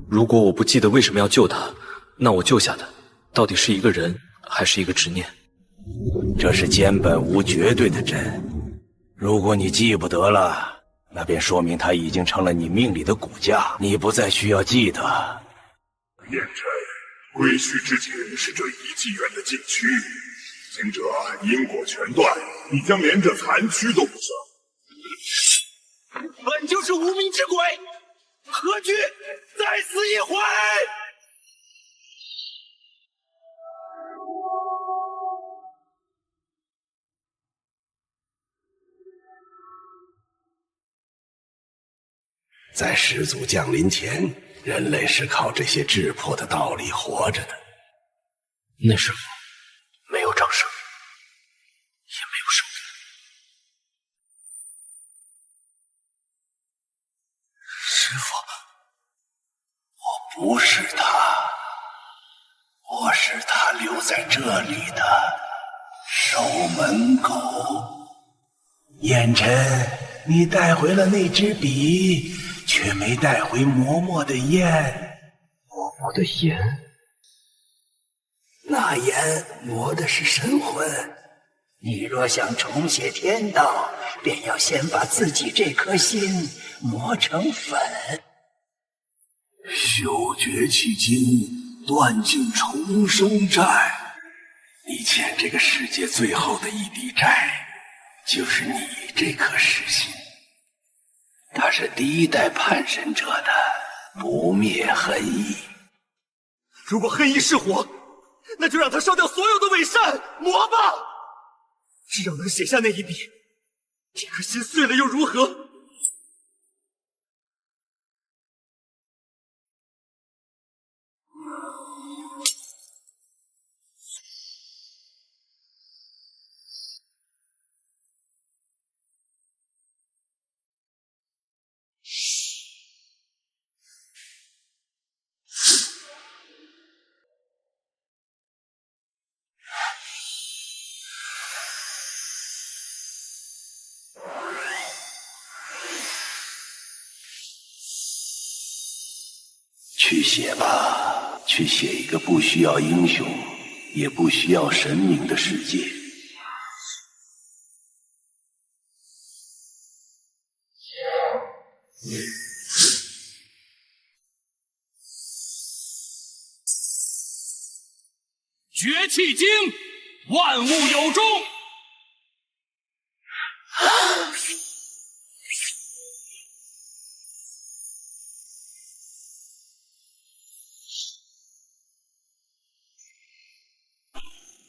如果我不记得为什么要救他，那我救下的到底是一个人还是一个执念？这是坚本无绝对的真。如果你记不得了，那便说明它已经成了你命里的骨架，你不再需要记得。燕尘，归墟之前是这一纪元的禁区，行者因果全断，你将连这残躯都不剩。本就是无名之鬼，何惧再死一回？在始祖降临前，人类是靠这些质朴的道理活着的。那时候没有掌声，也没有手段。师父，我不是他，我是他留在这里的守门狗。燕尘，你带回了那支笔，却没带回嬷嬷的烟。嬷嬷的烟？那烟磨的是神魂。你若想重写天道，便要先把自己这颗心磨成粉。修绝气经，断尽重生债。你欠这个世界最后的一滴债，就是你这颗石心。它是第一代叛神者的不灭恨意。如果恨意是火，那就让它烧掉所有的伪善，磨吧！只要能写下那一笔，这颗心碎了又如何？去写吧，去写一个不需要英雄，也不需要神明的世界。绝气经，万物有终。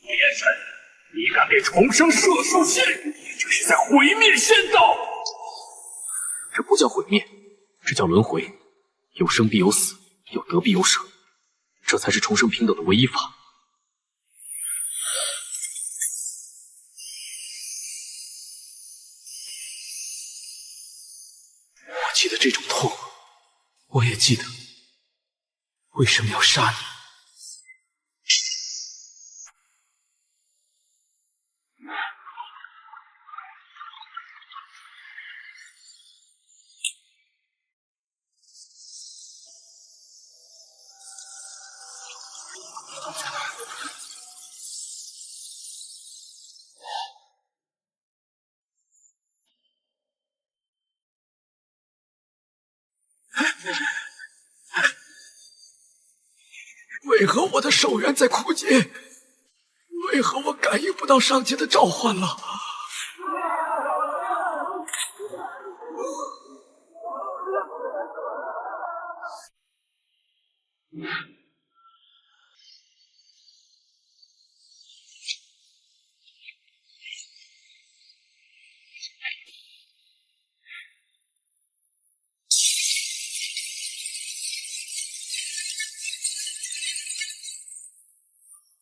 燕尘，你敢给重生设竖线，你这是在毁灭仙道。这不叫毁灭，这叫轮回。有生必有死，有得必有舍，这才是重生平等的唯一法。我记得这种痛，我也记得为什么要杀你。为何我的手缘在枯竭？为何我感应不到上界的召唤了？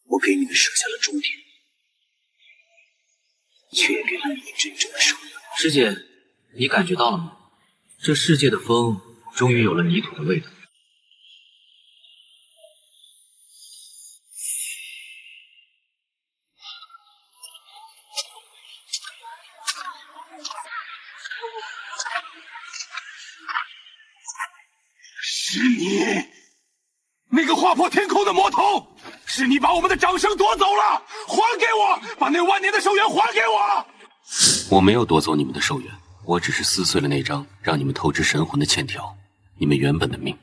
我给你们设下了终点，却也给了你们真正的生命。师姐，你感觉到了吗？这世界的风终于有了泥土的味道。是你，那个划破天空的魔头，是你把我们的掌声夺走了。还给我！把那万年的寿元还给我！我没有夺走你们的寿元，我只是撕碎了那张让你们透支神魂的欠条。你们原本的命，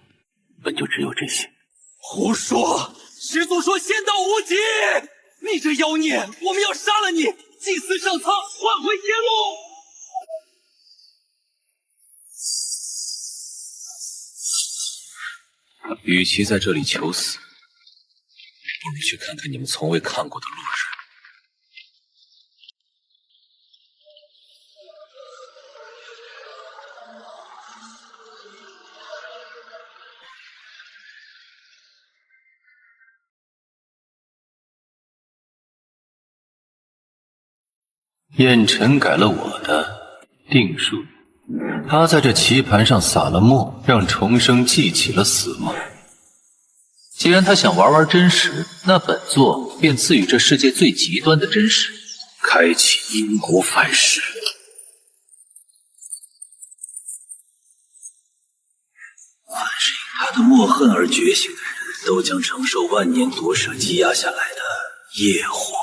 本就只有这些。胡说！始祖说仙道无极，你这妖孽，我们要杀了你，祭祀上苍，换回仙路。与其在这里求死，不如去看看你们从未看过的路人。燕尘改了我的定数，他在这棋盘上撒了墨，让重生记起了死亡。既然他想玩玩真实，那本座便赐予这世界最极端的真实，开启因果反噬。凡是因他的墨恨而觉醒的人，都将承受万年夺舍积压下来的业火。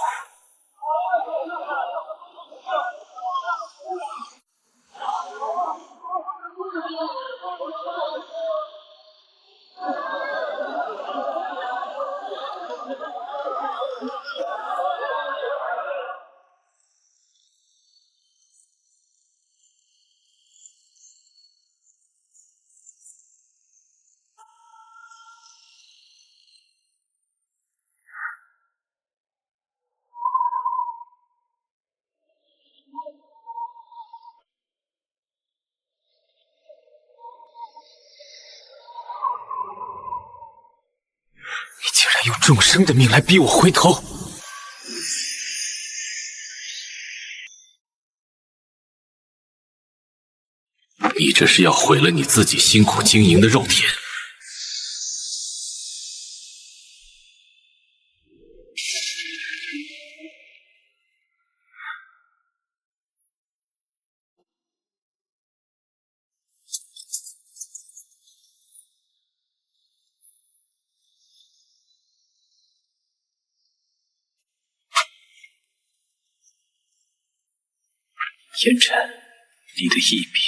你竟然用众生的命来逼我回头！你这是要毁了你自己辛苦经营的肉田。燕尘，你的一笔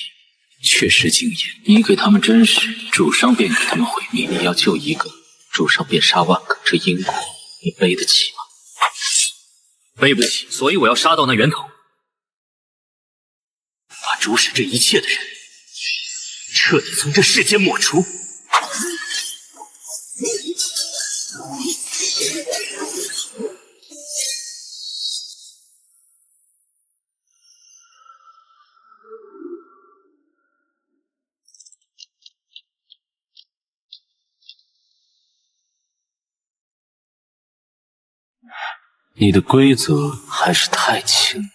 确实惊艳。你给他们真实，主上便给他们毁灭。你要救一个，主上便杀万个，这因果你背得起吗？背不起，所以我要杀到那源头，把主使这一切的人彻底从这世间抹除。你的规则还是太轻。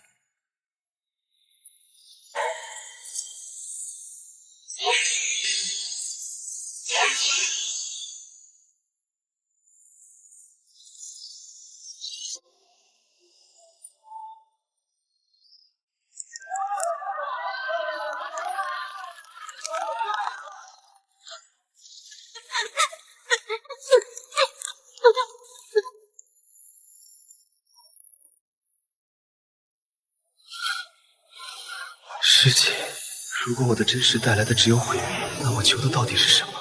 师姐，如果我的真实带来的只有毁灭，那我求的到底是什么？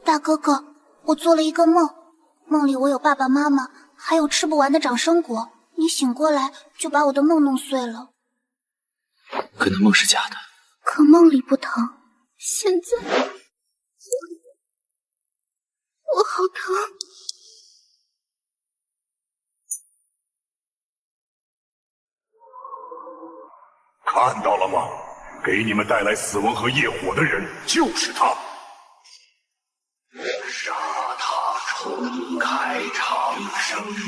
大哥哥，我做了一个梦，梦里我有爸爸妈妈，还有吃不完的掌声果。你醒过来就把我的梦弄碎了。可能梦是假的，可梦里不疼，现在我好疼。看到了吗？给你们带来死亡和业火的人就是他。杀他，重开长生门。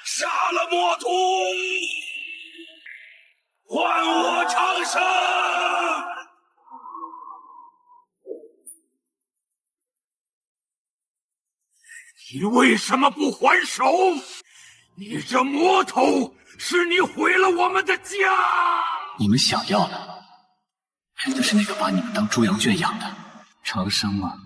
杀了魔徒，还我长生！你为什么不还手？你这魔头，是你毁了我们的家！你们想要的，配的是那个把你们当猪羊圈养的长生吗？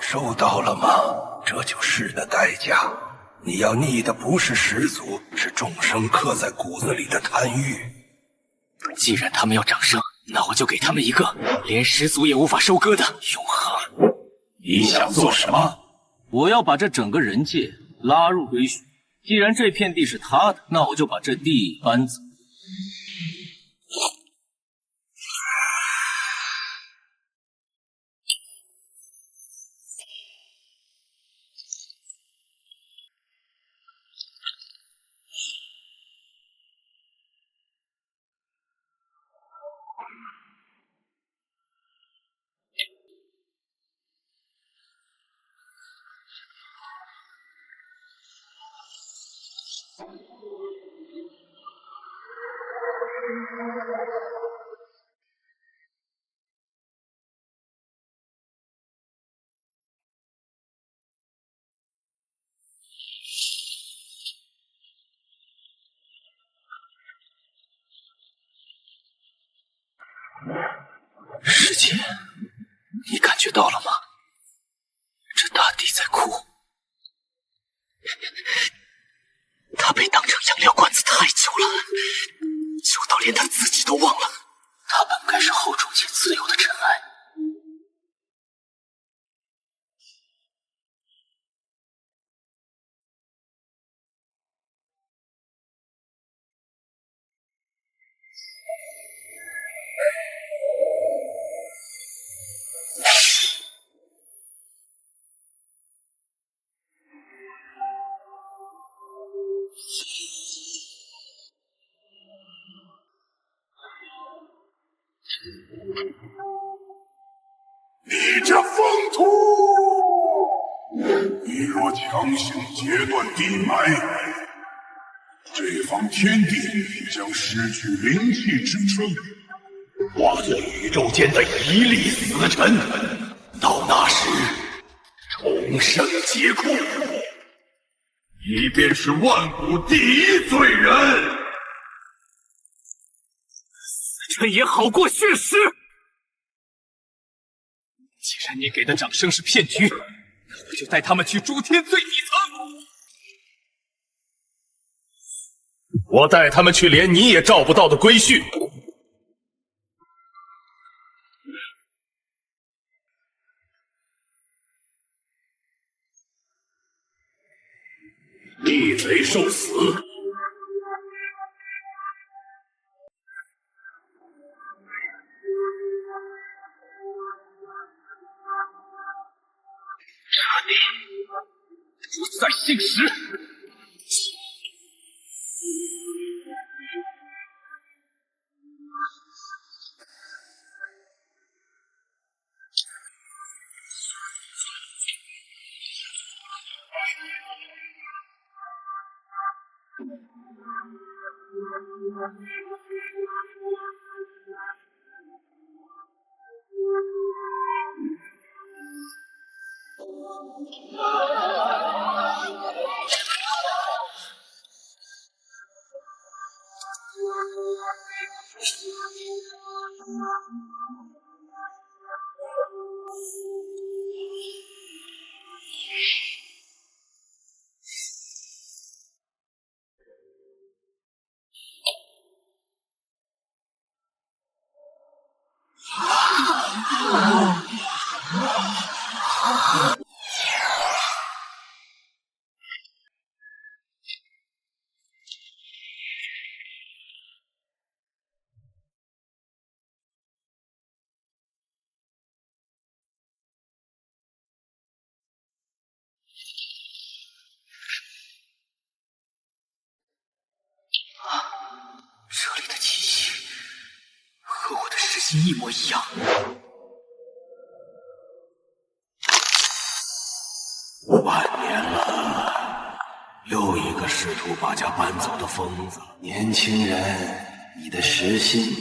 收到了吗？这就是的代价。你要逆的不是始祖，是众生刻在骨子里的贪欲。既然他们要长生，那我就给他们一个连始祖也无法收割的永恒。你想做什么？我要把这整个人界拉入归墟。既然这片地是他的，那我就把这地搬走。师姐，你感觉到了吗？这大地在哭，他被当成养料罐子太久了，久到连他自己都忘了，他本该是厚重且自由的尘埃。你这疯徒！你若强行截断地脉，这方天地将失去灵气支撑，化作宇宙间的一粒死尘。到那时，重生皆空，你便是万古第一罪人。死沉也好过血尸。既然你给的掌声是骗局，那我就带他们去诸天最底层。我带他们去连你也照不到的归墟。逆贼受死！这里不再信实。心一模一样。万年了，又一个试图把家搬走的疯子。年轻人，你的实心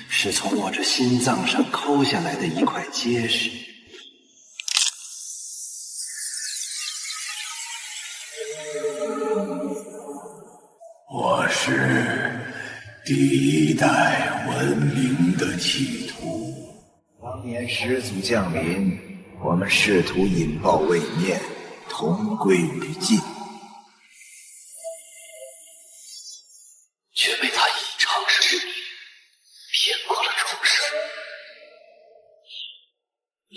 是从我这心脏上抠下来的一块结实。我是第一代文明的企图。当年始祖降临，我们试图引爆位面，同归于尽，却被他以长生命骗过了众生，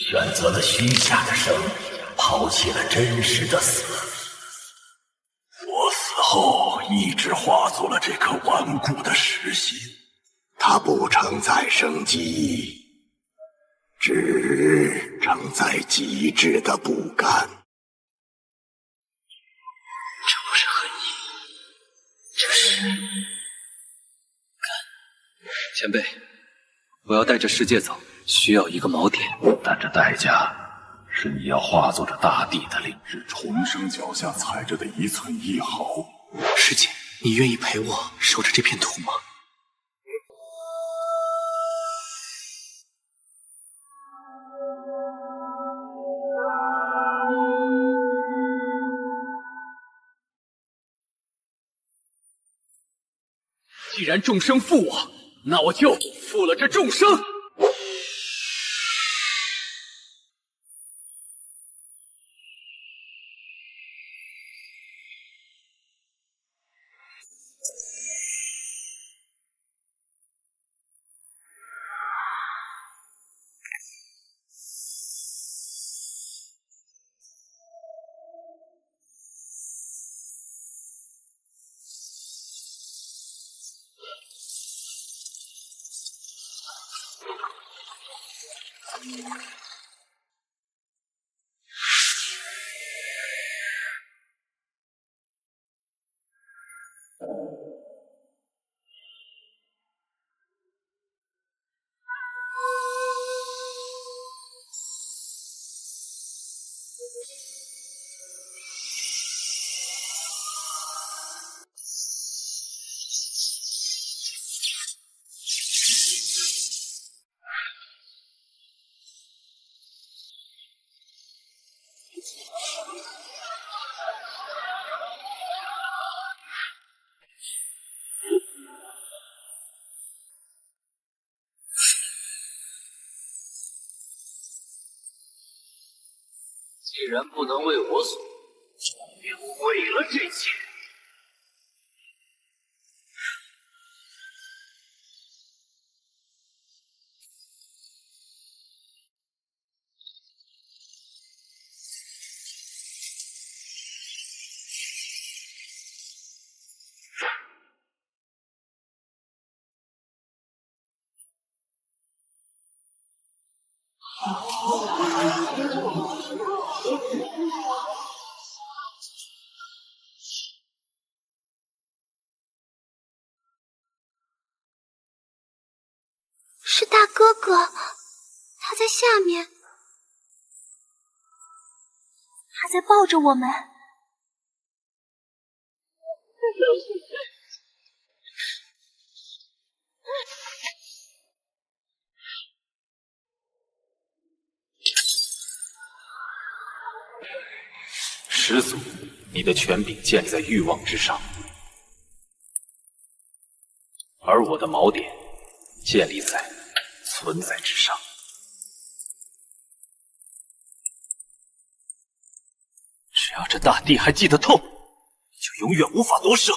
选择了虚假的生，抛弃了真实的死。我死后一直化作了这颗顽固的实心，它不承载生机，只承载极致的不甘。这不是恨意，这是前辈，我要带着世界走，需要一个锚点，但这代价是你要化作这大地的灵，是重生脚下踩着的一寸一毫。师姐，你愿意陪我守着这片土吗？既然众生负我，那我就负了这众生。既然不能为我所，便毁了这一切。是大哥哥，他在下面，他在抱着我们。始祖，你的权柄建立在欲望之上，而我的锚点建立在存在之上。只要这大地还记得痛，你就永远无法夺舍。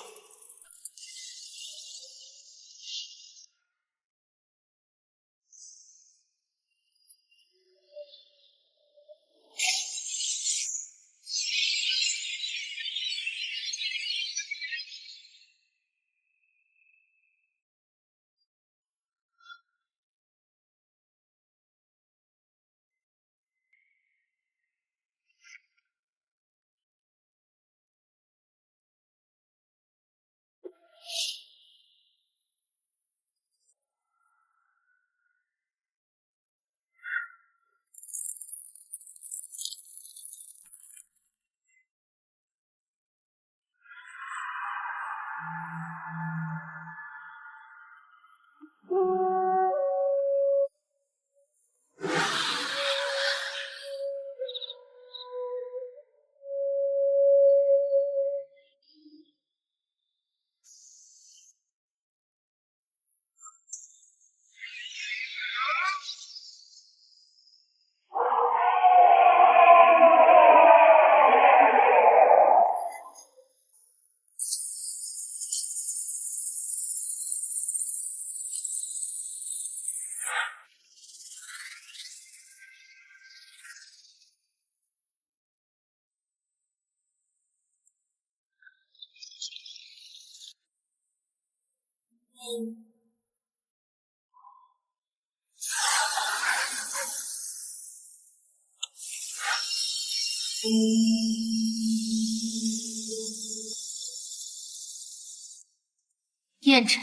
燕尘，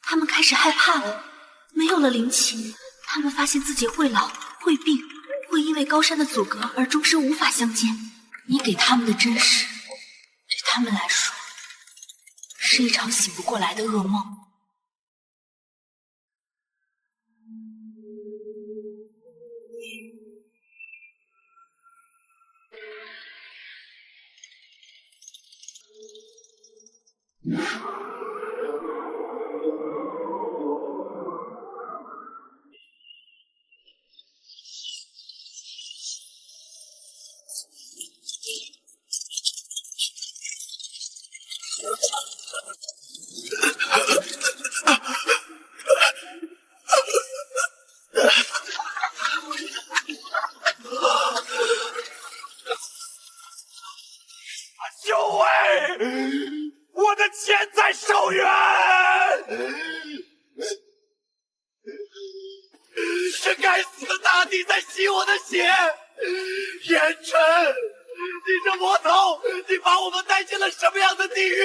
他们开始害怕了，没有了灵气，他们发现自己会老、会病，会因为高山的阻隔而终生无法相见。你给他们的真实，对他们来说，是一场醒不过来的噩梦。救位！我的钱在手源！是该死的大地在吸我的血！燕尘，你这魔头，你把我们带进了什么样的地狱？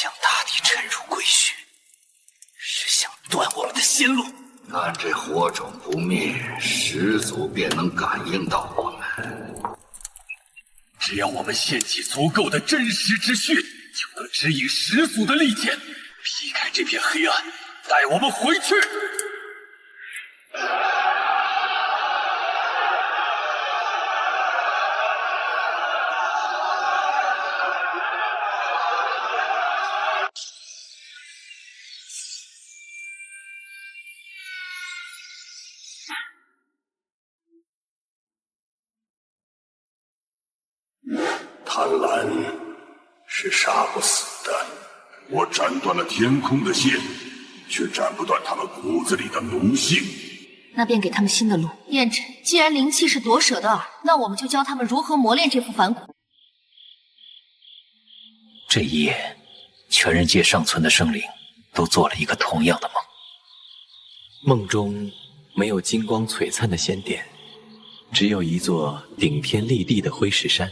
将大地沉入龟穴，是想断我们的仙路。那这火种不灭，始祖便能感应到我们。只要我们献祭足够的真实之血，就能指引始祖的利剑，劈开这片黑暗，带我们回去。贪婪是杀不死的，我斩断了天空的线，却斩不断他们骨子里的奴性。那便给他们新的路。燕尘，既然灵气是夺舍的饵，那我们就教他们如何磨练这副反骨。这一夜，全人界尚存的生灵都做了一个同样的梦。梦中没有金光璀璨的仙殿，只有一座顶天立地的灰石山。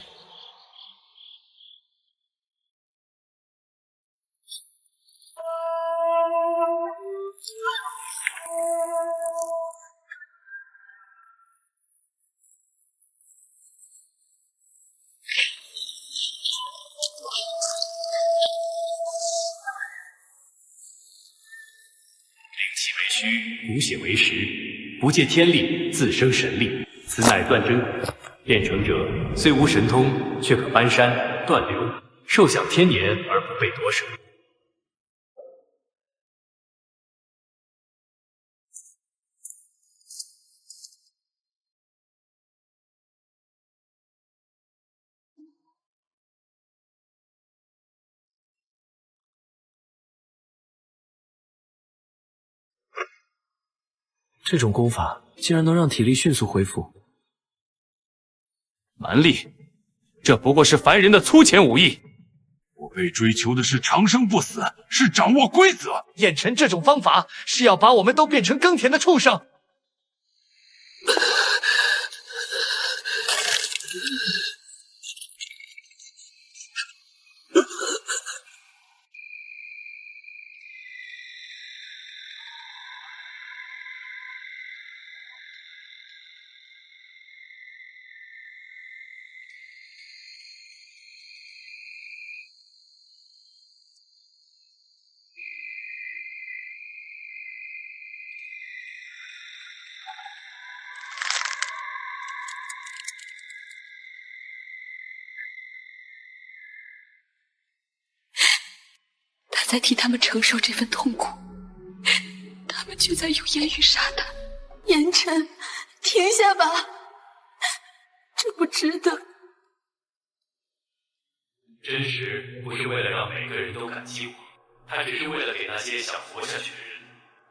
无血为实，不借天力，自生神力，此乃断真骨。炼成者虽无神通，却可搬山断流，寿享天年而不被夺舍。这种功法竟然能让体力迅速恢复。蛮力，这不过是凡人的粗浅武艺。我被追求的是长生不死，是掌握规则。燕尘这种方法是要把我们都变成耕田的畜生。在替他们承受这份痛苦，他们却在用言语杀他。言晨，停下吧，这不值得。真实不是为了让每个人都感激我，它只是为了给那些想活下去的人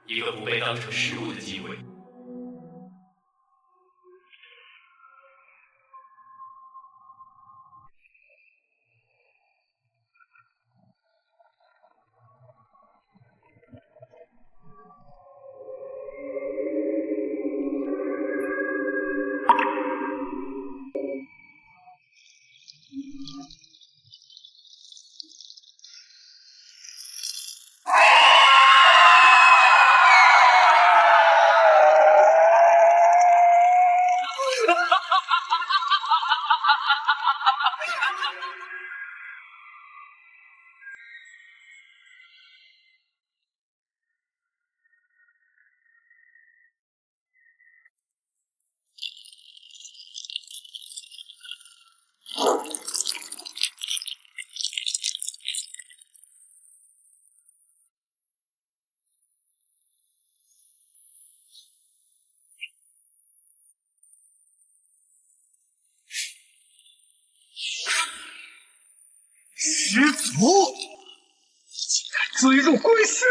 一个不被当成食物的机会。始祖竟敢坠入归墟！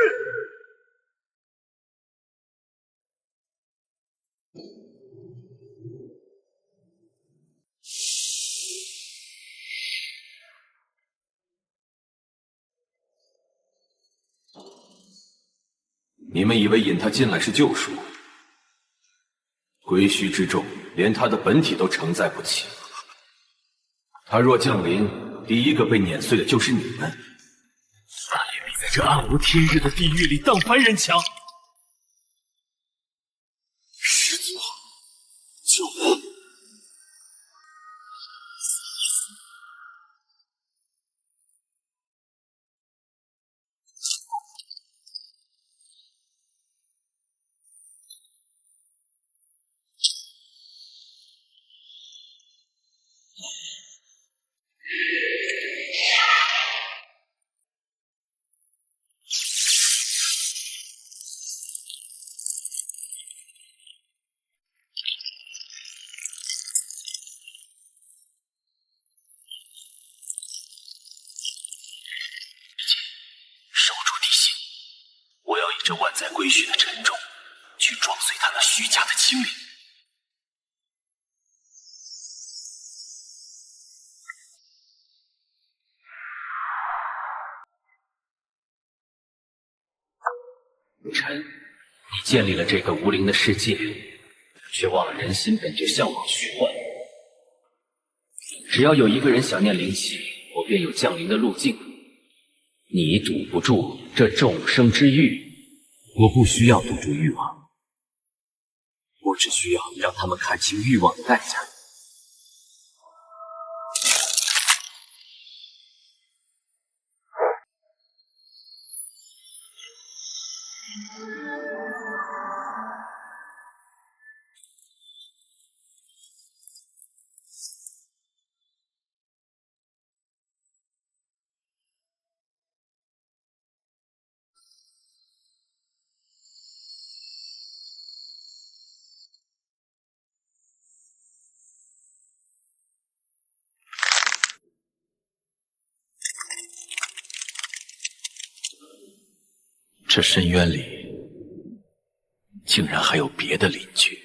你们以为引他进来是救赎？归墟之重，连他的本体都承载不起。他若降临，第一个被碾碎的就是你们。那也比在这暗无天日的地狱里当凡人强。始祖，救我！这万载归墟的沉重，去撞碎他那虚假的清灵。臣，你建立了这个无灵的世界，却忘了人心本就向往虚幻。只要有一个人想念灵气，我便有降临的路径。你堵不住这众生之欲。我不需要堵住欲望，我只需要让他们看清欲望的代价。这深渊里竟然还有别的邻居。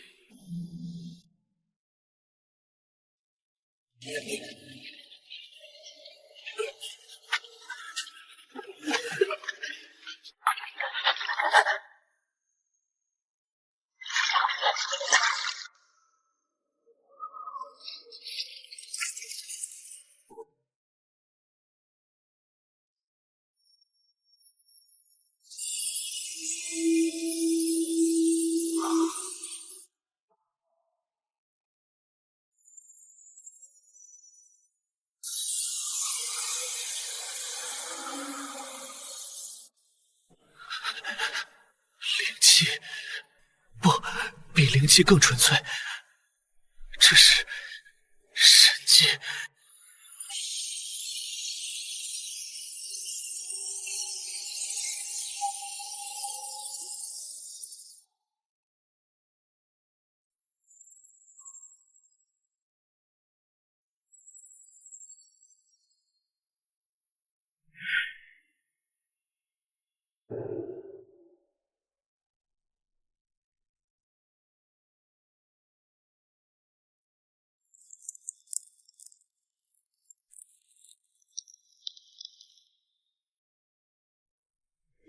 比灵气更纯粹，这是神迹。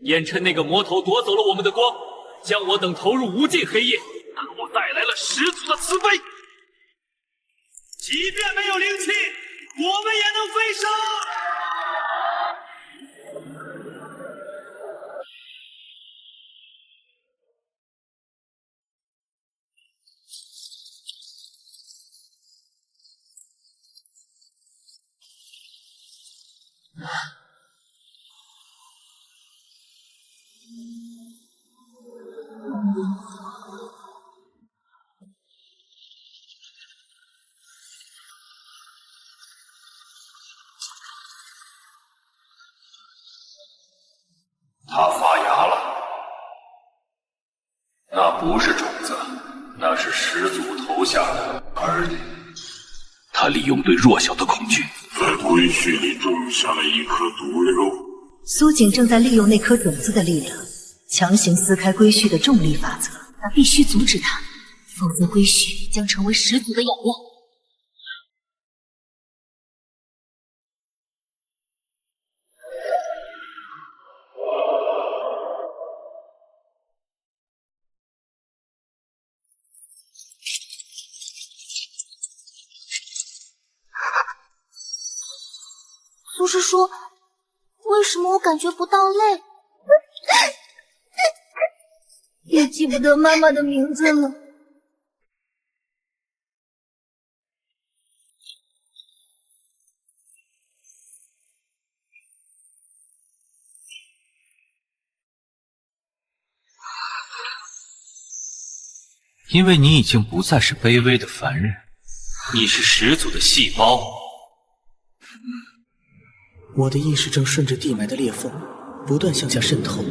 燕琛那个魔头夺走了我们的光，将我等投入无尽黑夜，但我带来了十足的慈悲。即便没有灵气，我们也能飞升。它发芽了，那不是种子，那是始祖投下的儿女。他利用对弱小的恐惧，在归墟里种下了一颗毒瘤。苏景正在利用那颗种子的力量，强行撕开归墟的重力法则。他必须阻止他，否则归墟将成为始祖的养料。苏师叔，为什么我感觉不到泪？也记不得妈妈的名字了。因为你已经不再是卑微的凡人，你是始祖的细胞。我的意识正顺着地脉的裂缝不断向下渗透，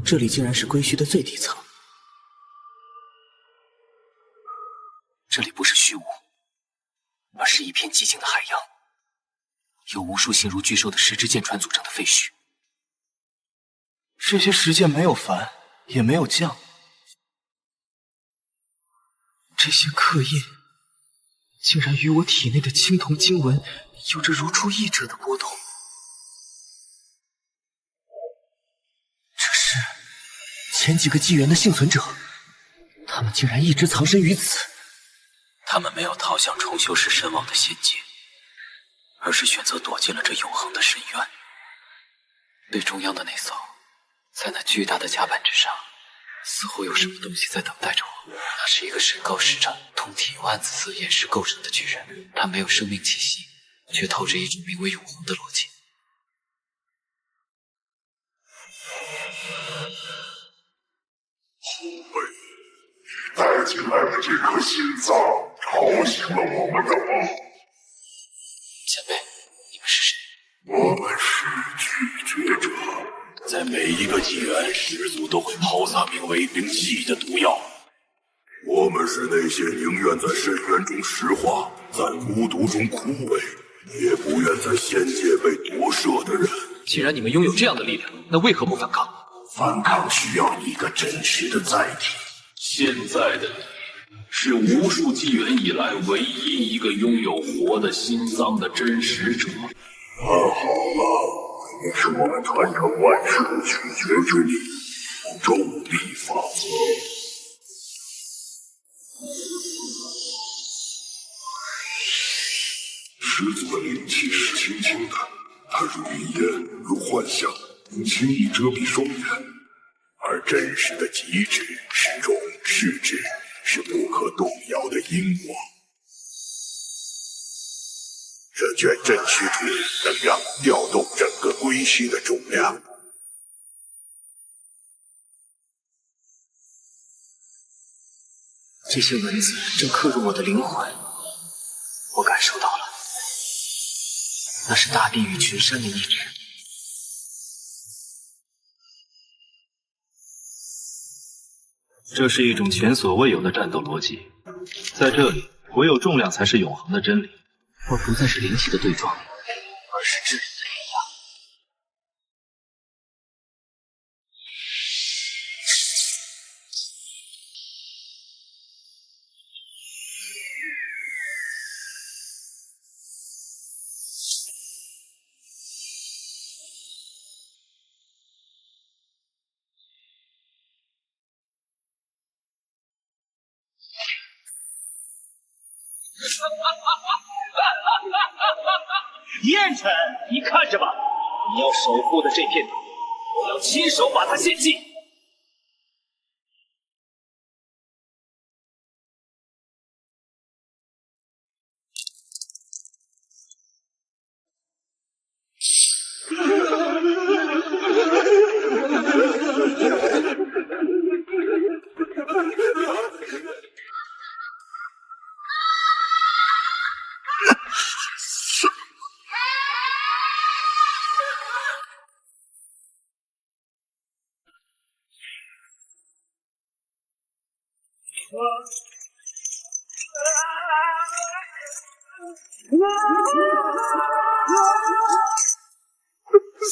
这里竟然是归墟的最底层。这里不是虚无，而是一片寂静的海洋，由无数形如巨兽的石之剑船组成的废墟。这些石剑没有繁，也没有降，这些刻印竟然与我体内的青铜经文有着如出一辙的波动。前几个纪元的幸存者，他们竟然一直藏身于此。他们没有逃向重修时身亡的仙界，而是选择躲进了这永恒的深渊。最中央的那艘，在那巨大的甲板之上，似乎有什么东西在等待着我。那是一个身高10丈、通体由暗紫色岩石构成的巨人，他没有生命气息，却透着一种名为永恒的逻辑。带进来的这颗心脏吵醒了我们的梦。前辈，你们是谁？我们是拒绝者，在每一个纪元，始祖都会抛洒名为灵气的毒药。我们是那些宁愿在深渊中石化，在孤独中枯萎，也不愿在仙界被夺舍的人。既然你们拥有这样的力量，那为何不反抗？反抗需要一个真实的载体。现在的你，是无数纪元以来唯一一个拥有活的心脏的真实者。好了，你是我们传承万世的取决之力，重力法则。始祖的灵气是轻轻的，它如云烟，如幻象，能轻易遮蔽双眼。而真实的极致是种实质，是不可动摇的因果。这卷真虚图能让调动整个归墟的重量。这些文字正刻入我的灵魂，我感受到了，那是大地与群山的意志。这是一种前所未有的战斗逻辑，在这里，唯有重量才是永恒的真理。我不再是灵气的对撞，而是至死一样。燕尘，你看着吧，你要守护的这片土，我要亲手把它献祭。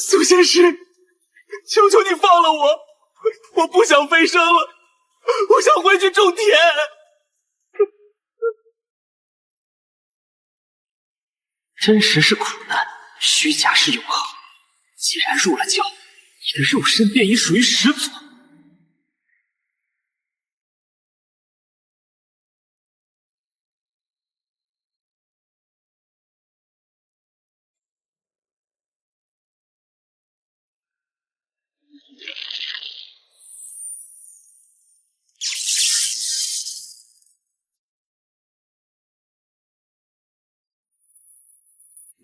苏仙师，求求你放了我！我不想飞升了，我想回去种田。真实是苦难，虚假是永恒。既然入了教，你的肉身便已属于始祖。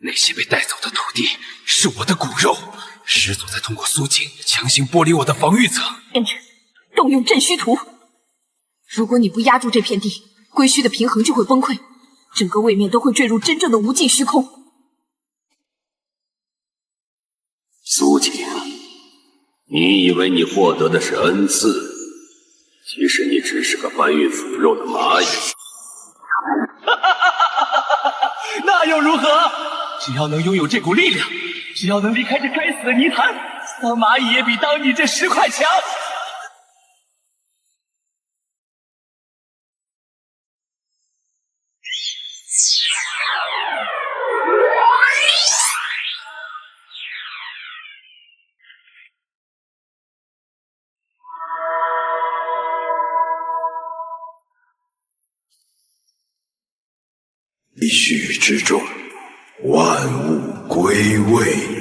那些被带走的土地是我的骨肉，始祖在通过苏景强行剥离我的防御层。燕尘，动用镇虚图。如果你不压住这片地，归墟的平衡就会崩溃，整个位面都会坠入真正的无尽虚空。苏景，你以为你获得的是恩赐，其实你只是个搬运腐肉的蚂蚁。那又如何？只要能拥有这股力量，只要能离开这该死的泥潭，当蚂蚁也比当你这10块强。一虚之中，万物归位。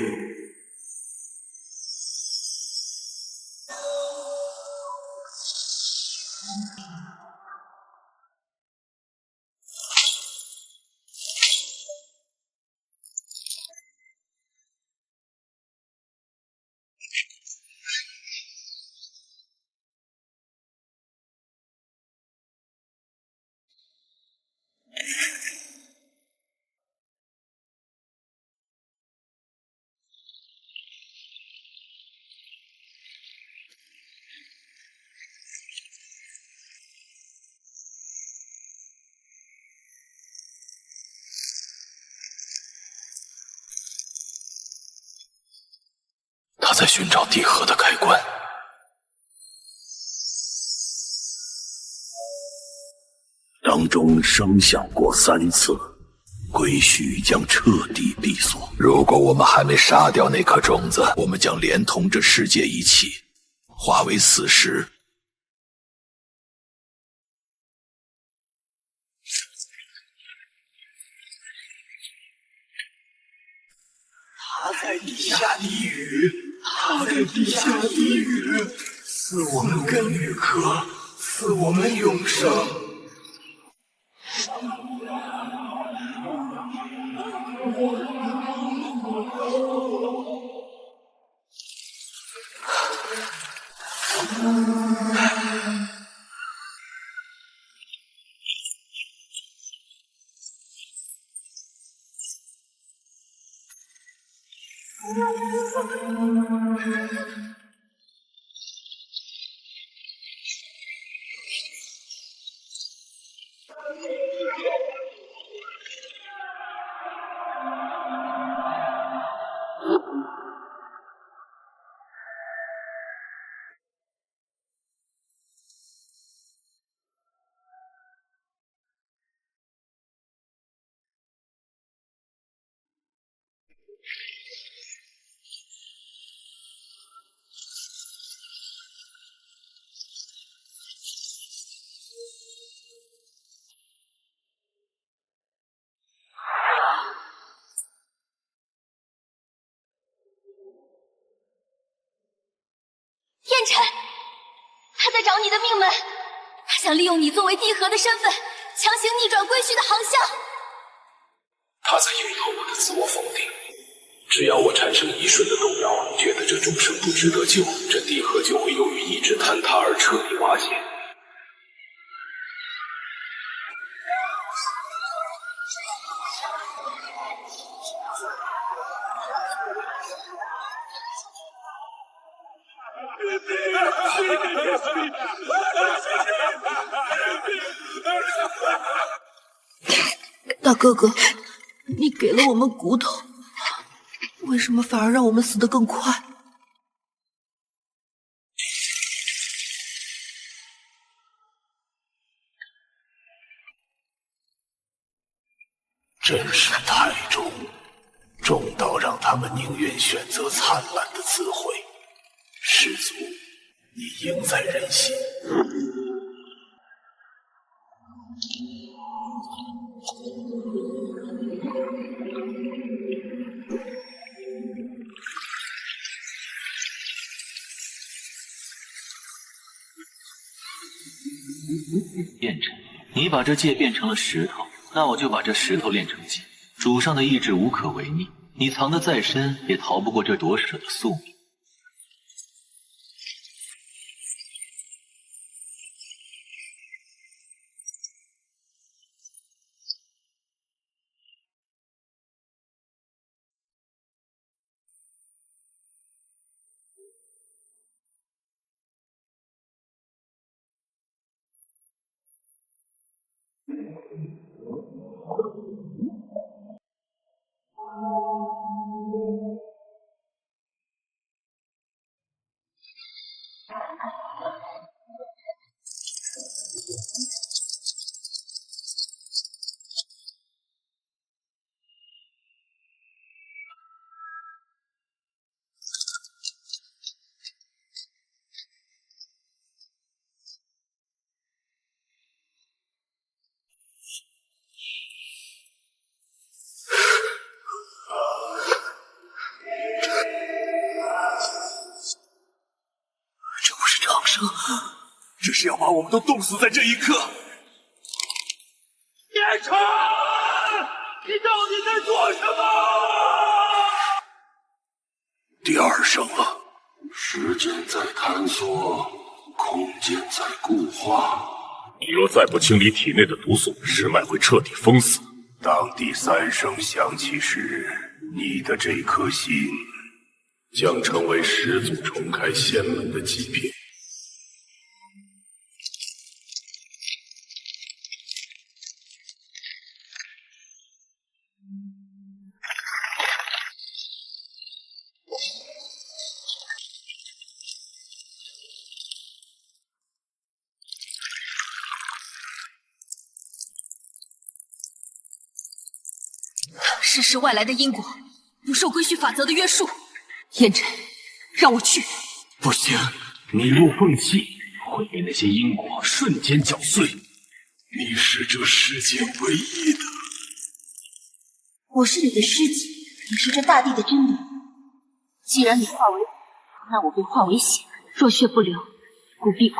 他在寻找地核的开关。当中声响过3次，归墟将彻底闭锁。如果我们还没杀掉那颗种子，我们将连同这世界一起化为死石。他在地下地狱，他在地下地狱，赐我们根与壳，赐我们永生。燕尘，他在找你的命门，他想利用你作为帝和的身份，强行逆转归墟的航向。他在引导我的自我否定。只要我产生一瞬的动摇，觉得这众生不值得救，这帝和就会由于意志坍塌而彻底瓦解。大哥哥，你给了我们骨头，为什么反而让我们死得更快？真是太重，重到让他们宁愿选择灿烂的自毁。师祖，你应在人心。燕尘，你把这戒变成了石头，那我就把这石头炼成剑。主上的意志无可违逆，你藏得再深，也逃不过这夺舍的宿命。这不是长生，这是要把我们都冻死在这一刻。燕尘，你到底在做什么？第二声了。时间在坍缩，空间在固化。你若再不清理体内的毒素，石脉会彻底封死。当第三声响起时，你的这颗心将成为始祖重开仙门的祭品。世事外来的因果，不受归墟法则的约束。燕尘，让我去。不行，你入缝隙，会被那些因果瞬间搅碎。你是这世界唯一的。我是你的师姐，也是这大地的真理。既然你化为火，那我便化为血。若血不流，骨必枯。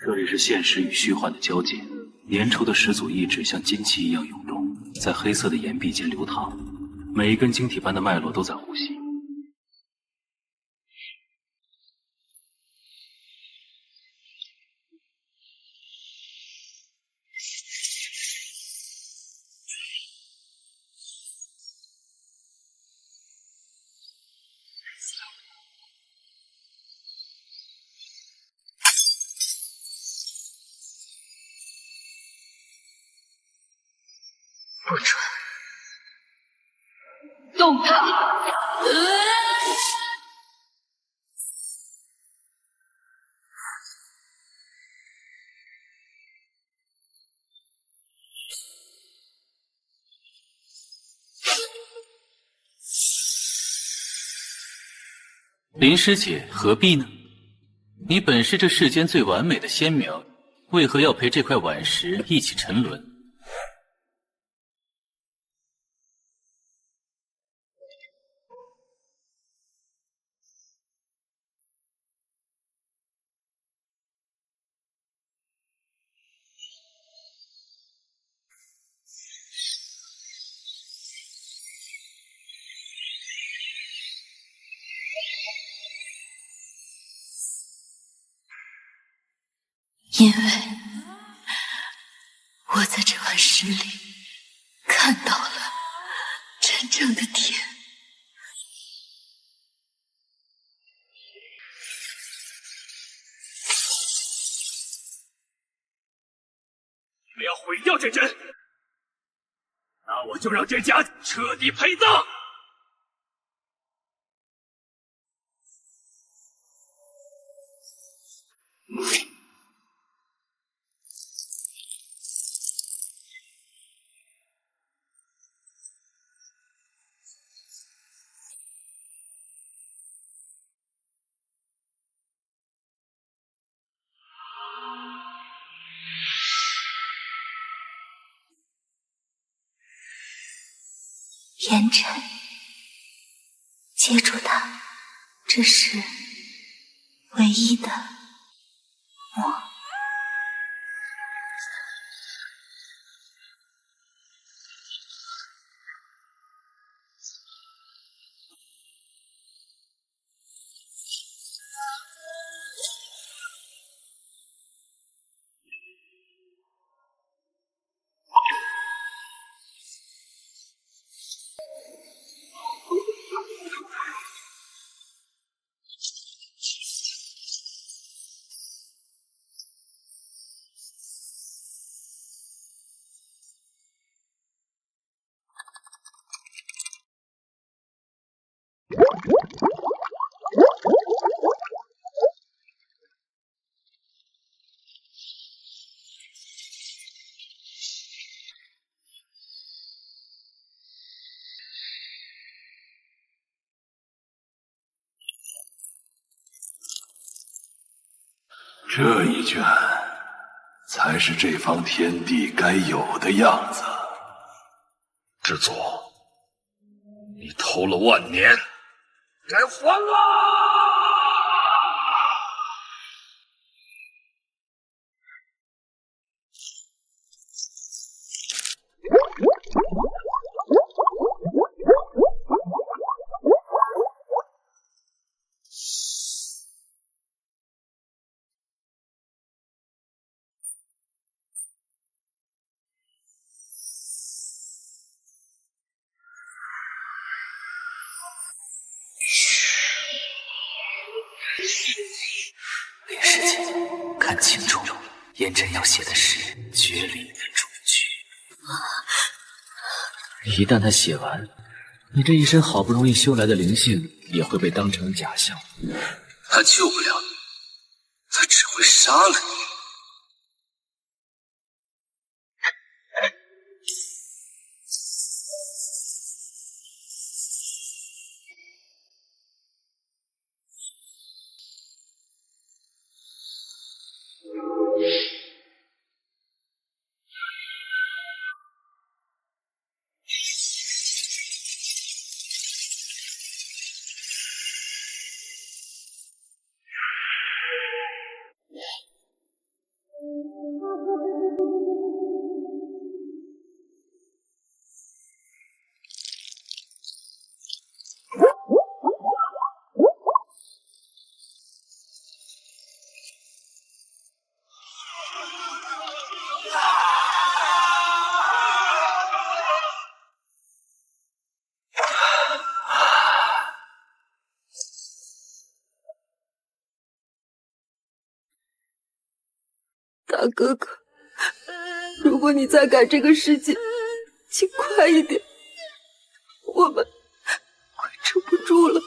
这里是现实与虚幻的交界，粘稠的始祖意志像金气一样涌动，在黑色的岩壁间流淌，每一根晶体般的脉络都在呼吸。不准动他！林师姐，何必呢？你本是这世间最完美的仙苗，为何要陪这块顽石一起沉沦？因为我在这顽石里看到了真正的天。你们要毁掉这针，那我就让这家彻底陪葬。烟尘，接住它，这是唯一的墨。这一卷才是这方天地该有的样子。师祖，你偷了万年，该还啊！林师姐，看清楚，烟尘要写的是绝理的主句。一旦他写完，你这一身好不容易修来的灵性也会被当成假象。他救不了你，他只会杀了你。大哥哥，如果你再改这个世界，请快一点，我们快撑不住了。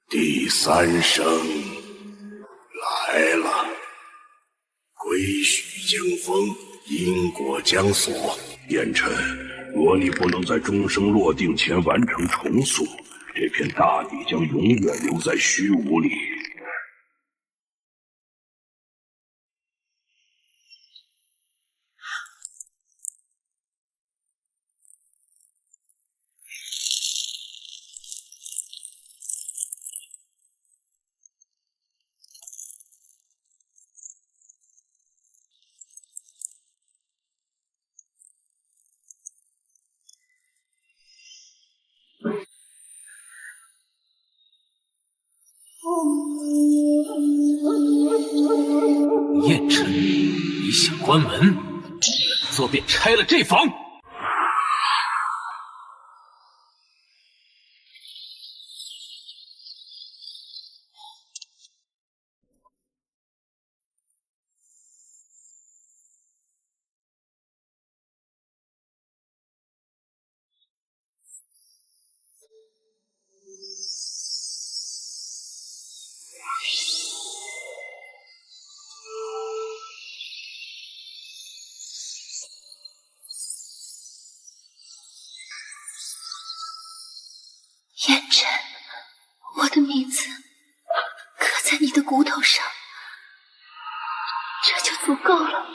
第三声来了，归墟将封，因果将锁。燕尘，若你不能在钟声落定前完成重塑，这片大地将永远留在虚无里。燕尘，你想关门，本座便拆了这房。燕尘，我的名字刻在你的骨头上，这就足够了。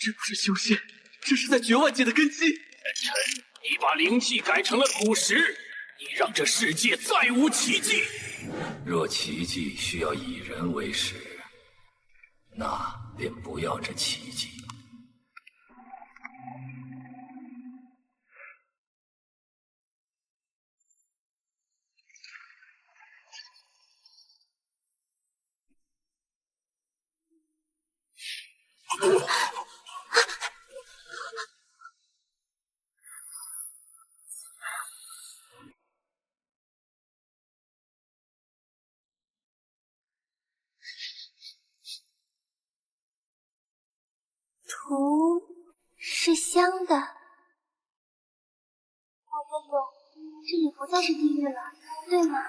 这不是修仙，这是在绝万界的根基。燕尘，你把灵气改成了土石，你让这世界再无奇迹。若奇迹需要以人为食，那便不要这奇迹。图是香的。大哥哥，这里不再是地狱了，对吗？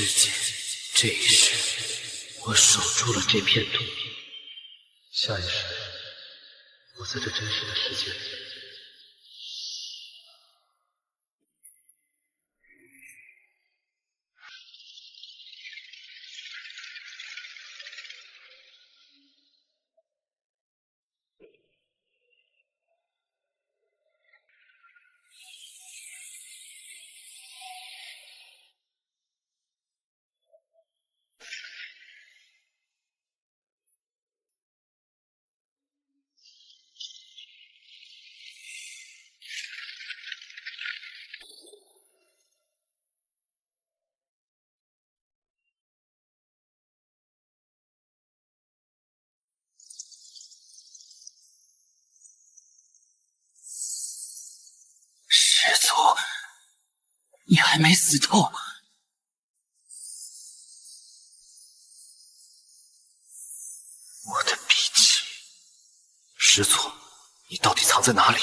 世界，这一世，我守住了这片土地。下一世，我在这真实的世界里。师祖，你还没死透！我的笔记，师祖，你到底藏在哪里？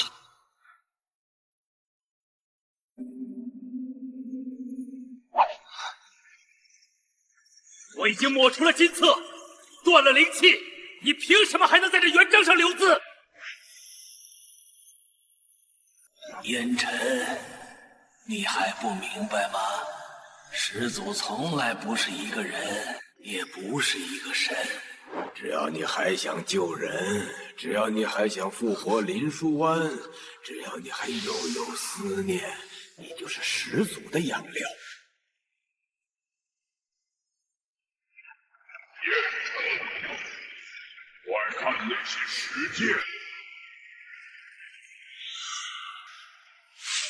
我已经抹除了金册，断了灵气，你凭什么还能在这原章上留字？烟尘，你还不明白吗？始祖从来不是一个人，也不是一个神。只要你还想救人，只要你还想复活林舒湾，只要你还有思念，你就是始祖的养料。快看那些石剑！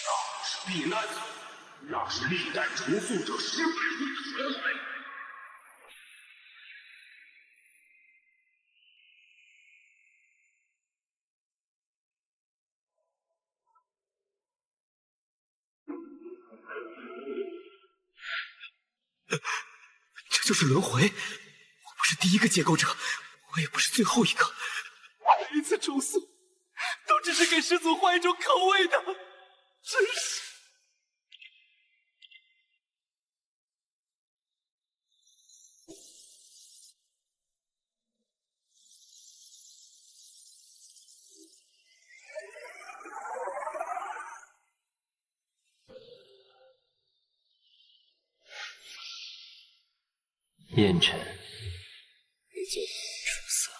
那是避难所，那是历代重塑者尸鬼会的存在。这就是轮回，我不是第一个结构者，我也不是最后一个。每一次重塑，都只是给师祖换一种口味的，真是。燕尘，你做得很出色。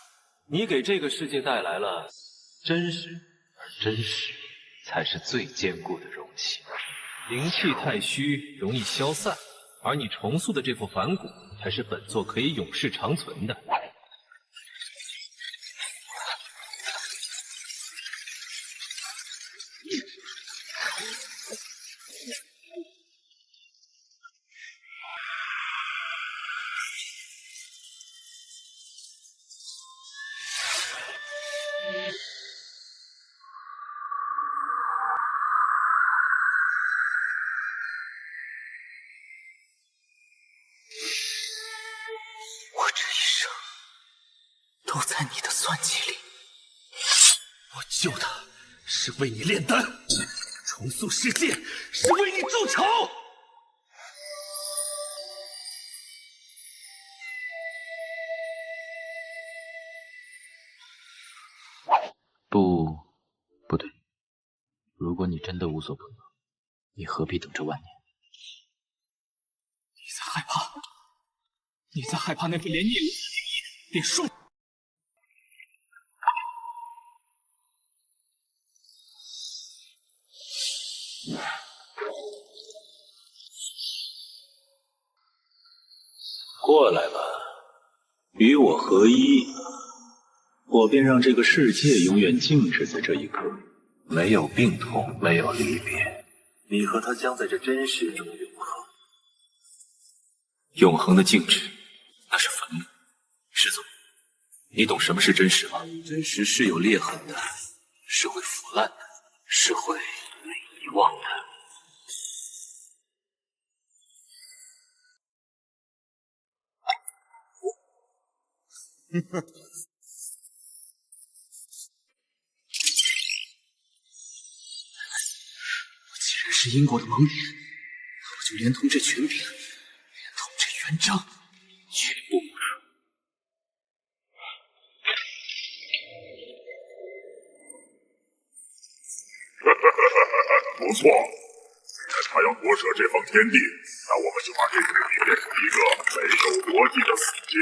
你给这个世界带来了真实，而真实才是最坚固的容器。灵气太虚，容易消散，而你重塑的这副反骨，才是本座可以永世长存的。我这一生都在你的算计里。我救他是为你炼丹，重塑世界是为你筑巢。不对，如果你真的无所不能，你何必等这万年？你在害怕？你在害怕那份连孽灵连顺？过来吧，与我合一，我便让这个世界永远静止在这一刻，没有病痛，没有离别，你和他将在这真实中永恒。永恒的静止，那是坟墓。师祖，你懂什么是真实吗？真实是有裂痕的，是会腐烂的，是会被遗忘的。我既然是因果的盲人，那我就连通这权柄，连通这元璋，全部无数。不错，既然他要夺舍这方天地，那我们就把这天地变成一个没有逻辑的死结。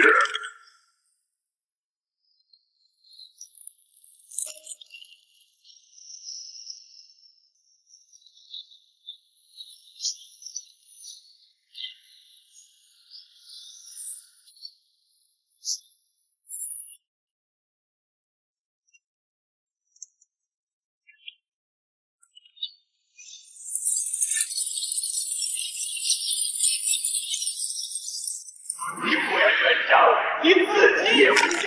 你自己也不想是，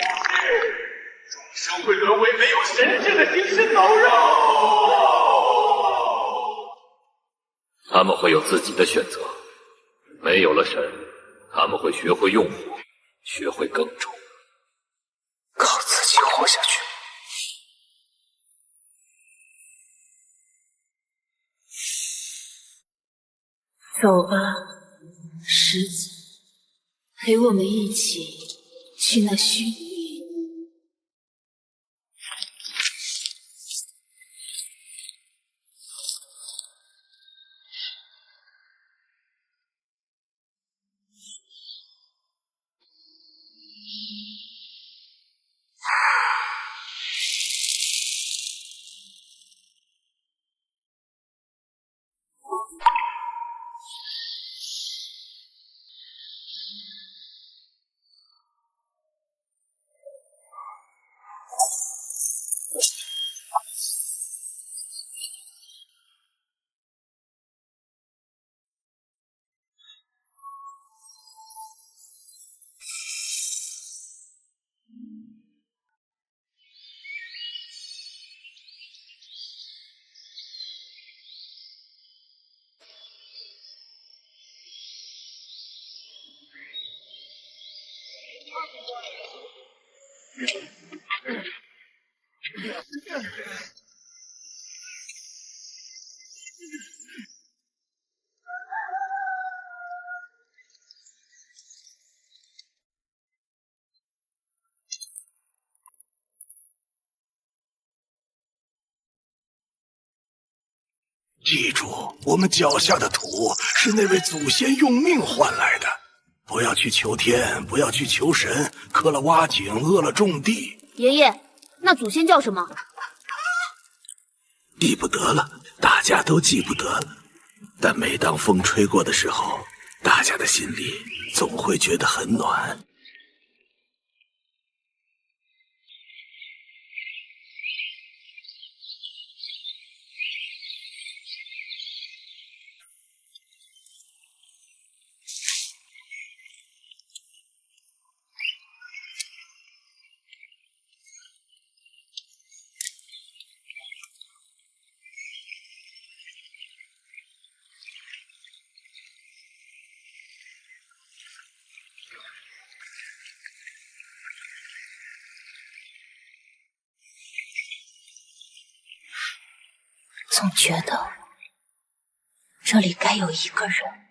终生会沦为没有神智的行尸走肉。他们会有自己的选择，没有了神，他们会学会用火，学会耕种，靠自己活下去。走吧，石子。陪我们一起去那虚拟。记住，我们脚下的土是那位祖先用命换来的。不要去求天，不要去求神，磕了挖井，饿了种地。爷爷，那祖先叫什么？记不得了，大家都记不得了。但每当风吹过的时候，大家的心里总会觉得很暖。总觉得这里该有一个人。